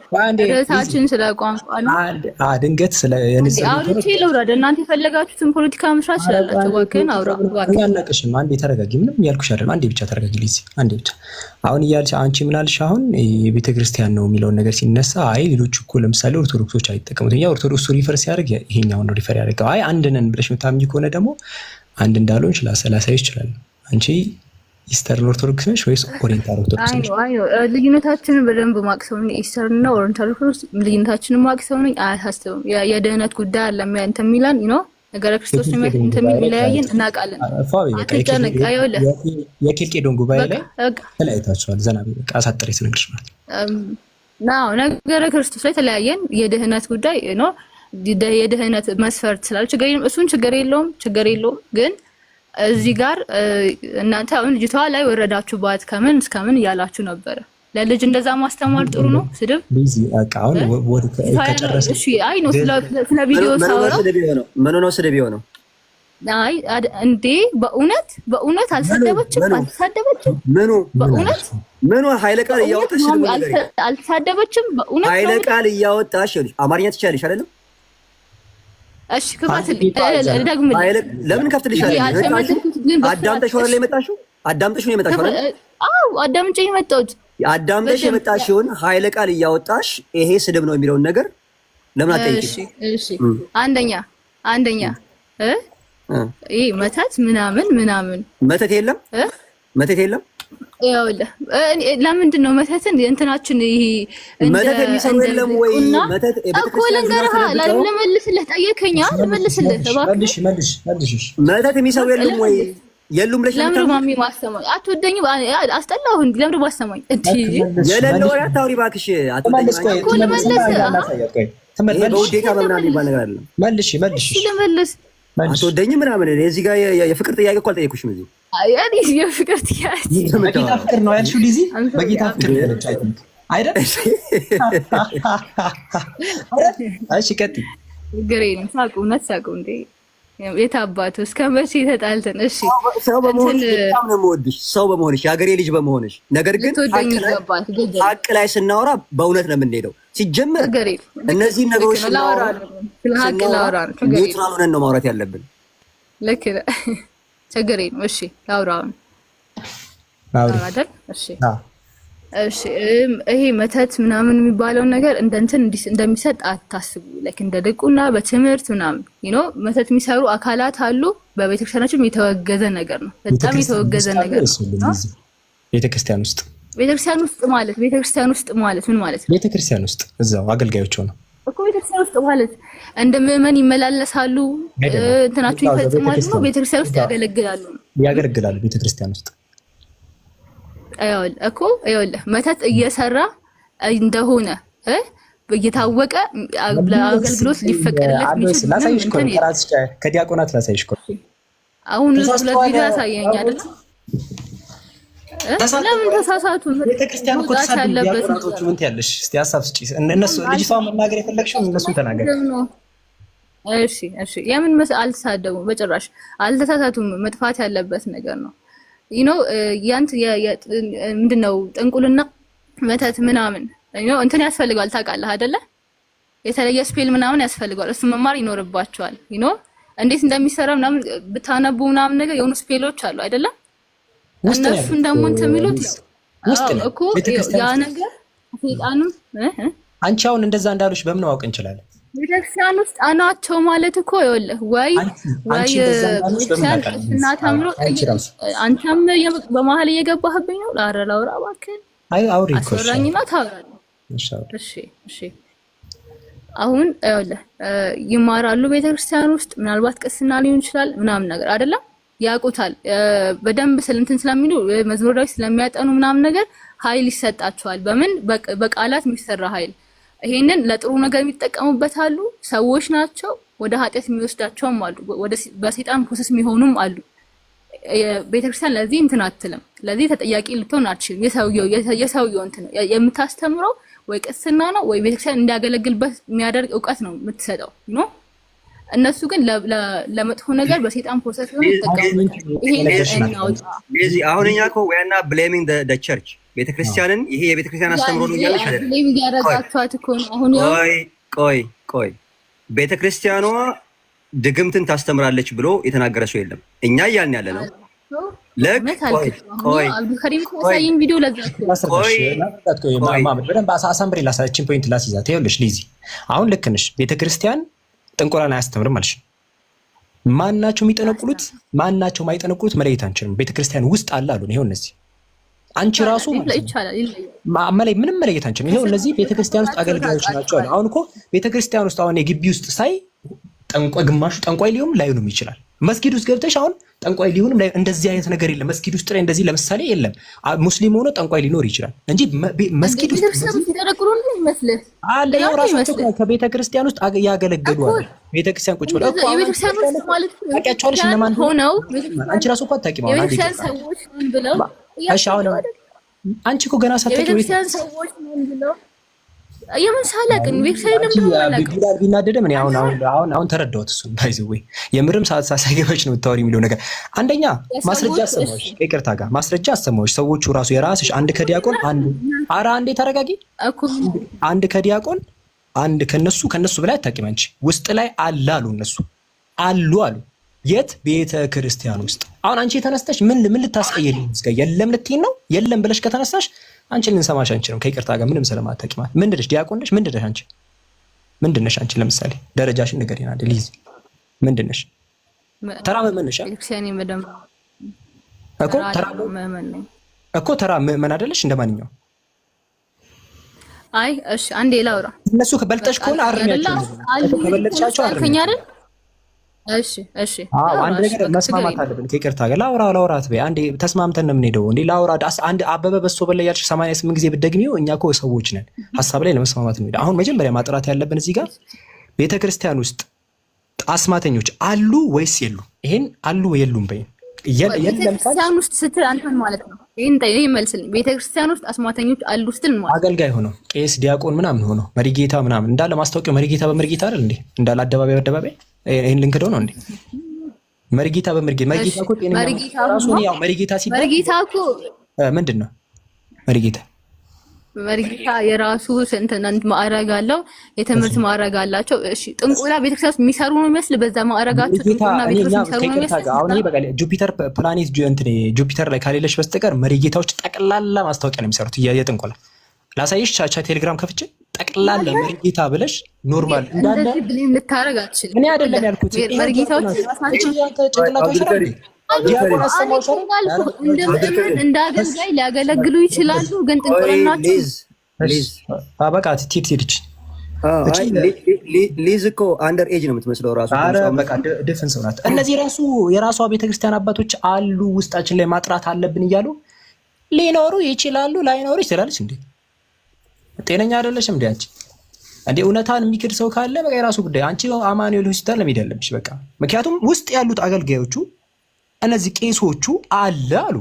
ርዕሳችን ስለ ቋንቋ ነው። ድንገት ስለ የንጽጽር አውርቼ ልውረድ። እናንተ የፈለጋችሁትን ፖለቲካ መስራት ትችላላችሁ። እባክህን አውራ። አናውቅሽም። አንዴ ተረጋጊ። ምንም ያልኩሽ አይደለም። አንዴ ብቻ ተረጋጊ ሊዚ፣ አንዴ ብቻ። አሁን እያልሽ አንቺ ምን አልሽ? አሁን የቤተ ክርስቲያን ነው የሚለውን ነገር ሲነሳ አይ ሌሎች እኮ ለምሳሌ ኦርቶዶክሶች አይጠቀሙትም። ያ ኦርቶዶክሱ ሪፈር ሲያደርግ ይሄኛውን ነው ሪፈር ያደርገው። አይ አንድ ነን ብለሽ የምታምኚ ከሆነ ደግሞ አንድ እንዳልሆንሽ ላሳይሽ እችላለሁ። አንቺ ኢስተርን ኦርቶዶክስ ነሽ ወይስ ኦሪየንታል ኦርቶዶክስ ነሽ? አይ ልዩነታችንን በደንብ ማቅሰው ነኝ። ኢስተርን እና ኦሪየንታል ኦርቶዶክስ ልዩነታችንን ማቅሰው ነኝ። አያሳስብም። የድህነት ጉዳይ አለ እንትን የሚለን ነው ነገረ ክርስቶስ የሚለያየን እናውቃለን። አትጨነቅ። አይወለ የኬልቄዶን ጉባኤ ላይ ተለያይታችኋል። ዘና በቃ አሳጥሬ ስነግርሽ ማለት ነው። ነገረ ክርስቶስ ላይ ተለያየን። የድህነት ጉዳይ ነው። የድህነት መስፈርት ስላለ ችግር የለውም። ግን እዚህ ጋር እናንተ አሁን ልጅቷ ላይ ወረዳችሁባት ከምን እስከምን እያላችሁ ነበረ። ለልጅ እንደዛ ማስተማር ጥሩ ነው? ስድብ ቢዚ አቃውን ወደ ከጨረሰ እሺ። አይ ነው ስለ ቪዲዮ ሳወራ ምን ነው ስድብ የሆነው? አይ እንዴ በእውነት አልተሳደበችም። ምኑ ኃይለ ቃል እያወጣሽ አልተሳደበችም። በእውነት ኃይለ ቃል እያወጣሽ አማርኛ ትችያለሽ አይደለም? እሺ ክፋትልኝ ደግምልኝ። ለምን ከፍትልሻለሽ? አዳምጠሽ ወረ ላይ የመጣሽው አዳምጠሽ ነው የመጣሽው አይደል? አዎ አዳምጬ የመጣሁት አዳምጠሽ የመጣሽውን ኃይለ ቃል እያወጣሽ ይሄ ስድብ ነው የሚለውን ነገር ለምን አትጠይቂም? እሺ አንደኛ ይሄ መተት ምናምን መተት የለም። ይኸውልህ ለምንድን ነው መተትን እንትናችን ይሄ መተት የሚሰሩ የለም ወይ? መተት እኮ ልንገርህ፣ ልመልስልህ፣ ጠየከኛ ልመልስልህ። እባክህ መልሽ። መተት የሚሰሩ የለም ወይ? የሉም ብለሽ ለምን ማሚ ማስተማኝ አትወደኝም? አስጠላሁ እንዴ? ለምን ማስተማኝ እንዴ? የሌለ ወሬ አታውሪ እባክሽ። አትወደኝም እኮ ልመልስ። በውዴታ በምናምን የሚባል ነገር አይደለም። መልሽ። ልመልስ አትወደኝም ምናምን። እዚህ ጋር የፍቅር ጥያቄ እኮ አልጠየኩሽም። እዚህ ያኔ የፍቅር ጥያቄ በጌታ ፍቅር ነው ያልሽው ሊዚ። በጌታ ፍቅር አይደል? እሺ ቀጥይ። ግሬን ሳቁ እንዴ የታባቱ እስከ መቼ ተጣልተን? እሺ ሰው በመሆንሽ በጣም ነው የምወድሽ፣ ሰው በመሆንሽ የሀገሬ ልጅ በመሆንሽ። ነገር ግን ሀቅ ላይ ስናወራ በእውነት ነው የምንሄደው። ሲጀመር እነዚህ ነገሮች ኒውትራል ሆነን ነው ማውራት ያለብን። ልክ ችግር የለም። እሺ ላውራውን አይደል? እሺ ይሄ መተት ምናምን የሚባለውን ነገር እንደንትን እንደሚሰጥ አታስቡ። ላይክ እንደ ድቁና በትምህርት ምናምን መተት የሚሰሩ አካላት አሉ። በቤተክርስቲያናችን የተወገዘ ነገር ነው። በጣም የተወገዘ ነገር ነው። ቤተክርስቲያን ውስጥ ማለት ምን ማለት ነው? ቤተክርስቲያን ውስጥ እዛው አገልጋዮች ሆነው እኮ ቤተክርስቲያን ውስጥ ማለት እንደ ምዕመን ይመላለሳሉ፣ እንትናቸው ይፈጽማሉ ነው። ቤተክርስቲያን ውስጥ ያገለግላሉ ቤተክርስቲያን ውስጥ እኮ ይኸውልህ መተት እየሰራ እንደሆነ እየታወቀ ለአገልግሎት ሊፈቀድለት የሚችል ከዲያቆናት ላሳይሽ እኮ አሁን ሁለት ቪዲዮ ያሳየኝ አይደል? ለምን ተሳሳቱ? ቤተክርስቲያን እኮ ተሳደበት ነው። ምን ትያለሽ? እስቲ ሐሳብ ስጪ። እነሱ ልጅቷ መናገር የፈለግሽው እነሱን ተናገር። እሺ የምን አልተሳደቡም፣ በጭራሽ አልተሳሳቱም። መጥፋት ያለበት ነገር ነው። ያንተ ምንድነው ጥንቁልና መተት ምናምን እንትን ያስፈልጋል። ታውቃለህ አይደለ? የተለየ ስፔል ምናምን ያስፈልጋል። እሱ መማር ይኖርባቸዋል። እንዴት እንደሚሰራ ምናምን ብታነቡ ምናምን ነገር የሆኑ ስፔሎች አሉ አይደለ? እነሱን ደግሞ እንትን የሚሉት እኮ ያ ነገር ሰይጣኑ አንቺ አሁን እንደዛ እንዳሉሽ በምን ማወቅ እንችላለን? ቤተክርስቲያን ውስጥ አናቸው ማለት እኮ ይኸውልህ ወይ ቤተክርስቲያን እና ተምሮ አንተም በመሀል እየገባህብኝ ነው። ላውራ እባክህ። አውሪ እኮ አስወራኝና ታወራለህ። እሺ አሁን ይኸውልህ ይማራሉ ቤተክርስቲያን ውስጥ ምናልባት ቅስና ሊሆን ይችላል ምናምን ነገር አይደለም፣ ያውቁታል በደንብ ስለእንትን ስለሚሉ መዝሙር ዳዊት ስለሚያጠኑ ምናምን ነገር ኃይል ይሰጣቸዋል። በምን በቃላት የሚሰራ ኃይል። ይሄንን ለጥሩ ነገር የሚጠቀሙበት አሉ፣ ሰዎች ናቸው። ወደ ኃጢአት የሚወስዳቸውም አሉ፣ ወደ በሰይጣን ፕሮሰስ የሚሆኑም አሉ። ቤተክርስቲያን ለዚህ እንትን አትልም፣ ለዚህ ተጠያቂ ልትሆን አትችልም። የሰውየው እንትን ነው የምታስተምረው፣ ወይ ቅስና ነው ወይ ቤተክርስቲያን እንዲያገለግልበት የሚያደርግ እውቀት ነው የምትሰጠው ነው። እነሱ ግን ለመጥፎ ነገር በሰይጣን ፕሮሰስ ነው የሚጠቀሙት። ይሄን እናውጣ። ስለዚህ አሁን እኛ እኮ we are not blaming the church ቤተክርስቲያንን ይሄ የቤተክርስቲያን አስተምሮ ነው እያለሽ አይደል? ያረጋግጧት እኮ ነው። አሁን ቆይ ቤተክርስቲያኗ ድግምትን ታስተምራለች ብሎ የተናገረ ሰው የለም። እኛ እያልን ያለ ነው አብዱልከሪም ኮሳይን ቪዲዮ በደንብ አሳምብሬ ላሳችን ፖይንት ላስይዛት። ይኸውልሽ ሊዚ አሁን ልክ ነሽ። ቤተክርስቲያን ጥንቆላን አያስተምርም አልሽ። ማናቸው የሚጠነቁሉት ማናቸው ማይጠነቁሉት መለየት አንችልም። ቤተክርስቲያን ውስጥ አለ አሉ። ይሄው እነዚህ አንቺ ራሱ ማለይ ምንም መለየት አንችልም። ይሄው እነዚህ ቤተክርስቲያን ውስጥ አገልጋዮች ናቸው አሉ። አሁን እኮ ቤተክርስቲያን ውስጥ አሁን የግቢ ውስጥ ሳይ ጠንቋይ ግማሹ ጠንቋይ ሊሆንም ላይሆንም ይችላል። መስጊድ ውስጥ ገብተሽ አሁን ጠንቋይ ሊሆንም ላይ እንደዚህ አይነት ነገር የለም። መስጊድ ውስጥ ላይ እንደዚህ ለምሳሌ የለም። ሙስሊም ሆኖ ጠንቋይ ሊኖር ይችላል እንጂ መስጊድ ውስጥ አለ። ያው ራሳቸው ከቤተ ክርስቲያን ውስጥ ያገለግሉ አለ። ቤተ ክርስቲያን ቁጭ ብለው የቤተክርስቲያን ውስጥ ማለት ነው ታውቂያቸዋለሽ እነማን ሆነው አንቺ ራሱ እኮ አታውቂም። አሁን የቤተክርስቲያን ሰዎች ምን ብለው እሺ፣ አሁን አንቺ እኮ ገና ሳትጠቂ የቤተክርስቲያን ሰዎች ምን ብለው የምን ሳላቅን ቤተክርስቲያን እንደምን አላውቅም። ቢላል ቢናደድም እኔ አሁን ተረዳሁት። እሱን ባይዘው ወይ የምርም ሳይገባሽ ነው የምታወሪ የሚለው ነገር አንደኛ ማስረጃ አሰማሁሽ፣ ይቅርታ ጋር ማስረጃ አሰማሁሽ። ሰዎቹ ራሱ የራስሽ አንድ ከዲያቆን አንድ ተረጋጊ፣ አንድ ከዲያቆን አንድ ከነሱ በላይ አታውቂም አንቺ። ውስጥ ላይ አሉ እነሱ አሉ የት ቤተ ክርስቲያን ውስጥ። አሁን አንቺ የተነስተሽ ምን ልታስቀየልኝ የለም ልትይኝ ነው? የለም ብለሽ ከተነሳሽ አንቺ ልንሰማሽ አንችልም። ከይቅርታ ጋር ምንም ስለማታውቂ ማለት ምንድነሽ? ዲያቆን ነሽ? ምንድነሽ አንቺ? ምንድነሽ አንቺ? ለምሳሌ ደረጃሽን ንገሪኝ አንዴ ሊዝ። ምንድነሽ? ተራ ምዕመን ነሽ እኮ ተራ ምዕመን አይደለሽ እንደማንኛውም። አይ እሺ አንዴ ላውራ። እነሱ ከበልጠሽ ከሆነ አርሚያቸው ከበለጥሻቸው አርሚያ አይደል? እሺ አንድ ነገር መስማማት አለብን። ከይቅርታ ጋር ላውራት በይ አንዴ። ተስማምተን ነው የምንሄደው እንዴ? ላውራ አንድ አበበ በሶ በላይ ያልሽ 88 ጊዜ ብትደግሚው እኛ እኮ ሰዎች ነን። ሀሳብ ላይ ለመስማማት ነው። አሁን መጀመሪያ ማጥራት ያለብን እዚህ ጋር ቤተክርስቲያን ውስጥ አስማተኞች አሉ ወይስ የሉ? ይሄን አሉ የሉም በይ። ቤተክርስቲያን ውስጥ ስትል አንተን ማለት ነው። ይሄን መልስልኝ። ቤተክርስቲያን ውስጥ አስማተኞች አሉ ስትል ማለት አገልጋይ ሆነው ቄስ፣ ዲያቆን ምናምን ሆነው መሪጌታ ምናምን እንዳለ ማስታወቂያው መሪጌታ በመሪጌታ አይደል እንዴ? እንዳለ አደባባይ ይሄን ልንክደው ነው እንዴ? መሪጌታ መሪጌታ እኮ ጤነኛ ራሱ ነው። ያው መሪጌታ ሲባል መሪጌታ እኮ ምንድን ነው መሪጌታ የራሱ ስንት ማዕረግ አለው። የትምህርት ማዕረግ አላቸው። እሺ ጥንቁላ ቤተክርስቲያን ውስጥ የሚሰሩ ነው የሚመስል በዛ ማዕረጋቸው ጥንቁላ ቤተክርስቲያን የሚሰሩ ነው የሚመስል። አሁን ይሄ በቃ ጁፒተር ፕላኔት ጁፒተር ላይ ካሌለሽ በስተቀር መሪጌታዎች ጠቅላላ ማስታወቂያ ነው የሚሰሩት የጥንቆላ። ላሳይሽ ቻቻ ቴሌግራም ከፍቼ ጠቅላላ መሪጌታ ብለሽ ኖርማል እንዳለ ብሌም ልታረግ አትችልም። እኔ አይደለም ያልኩት መሪጌታዎች እንደ አገልጋይ ሊያገለግሉ ይችላሉ። ግን ጥንቁልናቸው በቃ ቲክቲክች ሊዝ እኮ አንደር ኤጅ ነው የምትመስለው ራሱ። በቃ ድፍን ሰው ናት። እነዚህ ራሱ የራሷ ቤተክርስቲያን አባቶች አሉ ውስጣችን ላይ ማጥራት አለብን እያሉ ሊኖሩ ይችላሉ፣ ላይኖሩ ይችላል። እንዴ ጤነኛ አይደለሽም እንዴ አንቺ? እንዴ እውነታን የሚክድ ሰው ካለ በቃ የራሱ ጉዳይ። አንቺ አማኑኤል ሆስፒታል ለመሄድ ያለብሽ በቃ። ምክንያቱም ውስጥ ያሉት አገልጋዮቹ እነዚህ ቄሶቹ አሉ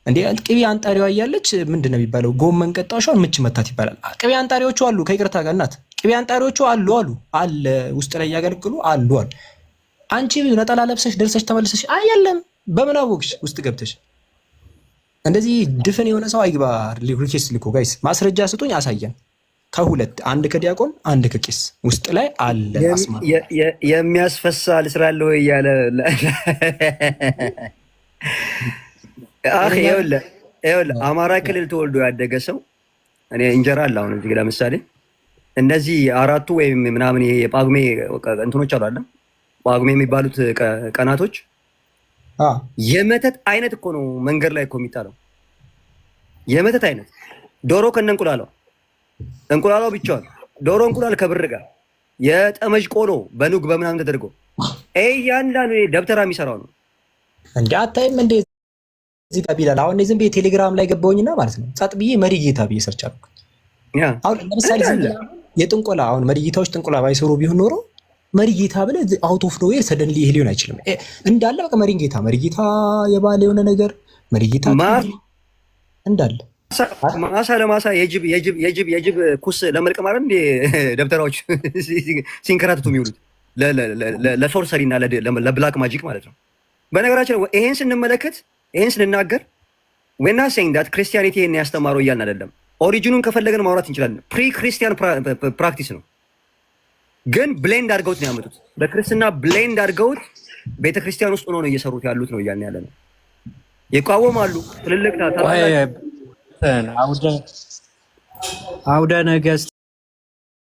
እንዴ። ቅቤ አንጣሪዋ እያለች ምንድን ነው የሚባለው? ጎመን ቀጣሿን ምች መታት ይባላል። ቅቤ አንጣሪዎቹ አሉ። ከይቅርታ ጋር እናት ቅቤ አንጣሪዎቹ አሉ ውስጥ ላይ ያገለግሉ አሉ። አንቺ ነጠላ ለብሰሽ ደርሰሽ ተመልሰሽ አየለም። በምን አወቅሽ? ውስጥ ገብተሽ እንደዚህ ድፍን የሆነ ሰው አይግባ። ሪኩዌስት ልኮ ጋይስ ማስረጃ ስጡኝ፣ አሳየን። ከሁለት አንድ ከዲያቆን አንድ ከቄስ ውስጥ ላይ አለ። አስማ የሚያስፈሳ ልስራ አለው እያለ ይኸውልህ አማራ ክልል ተወልዶ ያደገ ሰው እኔ እንጀራ አለ። አሁን እዚህ ለምሳሌ እነዚህ አራቱ ወይም ምናምን ይሄ የጳጉሜ እንትኖች አሉ አይደል? ጳጉሜ የሚባሉት ቀናቶች የመተት አይነት እኮ ነው። መንገድ ላይ እኮ የሚጣለው የመተት አይነት ዶሮ ከነ እንቁላላው ብቻዋን ዶሮ እንቁላል ከብር ጋር የጠመጅ ቆሎ በኑግ በምናምን ተደርጎ እያንዳንዱ ደብተራ የሚሰራው ነው። እንዴ አታይም እንዴ እዚህ ጋር ቢላል። አሁን ዝም ብዬ ቴሌግራም ላይ ገባሁኝና ማለት ነው ጸጥ ብዬ መሪጌታ ብዬ ሰርች አልኩ። አሁን ለምሳሌ የጥንቆላ አሁን መሪጌታዎች ጥንቆላ ባይሰሩ ቢሆን ኖሮ መሪጌታ ብለህ አውት ኦፍ ኖዌር ሰደንሊ ይሄ ሊሆን አይችልም። እንዳለ በቃ መሪጌታ የባለ የሆነ ነገር መሪጌታ እንዳለ ማሳ ለማሳ የጅብ ኩስ ለመልቀም አይደል እንዴ ደብተራዎች ሲንከራተቱ የሚውሉት ለሶርሰሪ እና ለብላክ ማጂክ ማለት ነው። በነገራችን ይሄን ስንመለከት ይሄን ስንናገር we're not saying that ክርስቲያኒቲ ይሄን ያስተማረው እያልን አይደለም። ኦሪጂኑን ከፈለገን ማውራት እንችላለን። ፕሪ ክርስቲያን ፕራክቲስ ነው፣ ግን ብሌንድ አድርገውት ነው ያመጡት። በክርስትና ብሌንድ አድርገውት ቤተክርስቲያን ውስጥ ሆኖ ነው እየሰሩት ያሉት ነው እያልን ያለ ነው። ይቃወማሉ ትልልቅ አውደ ነገስት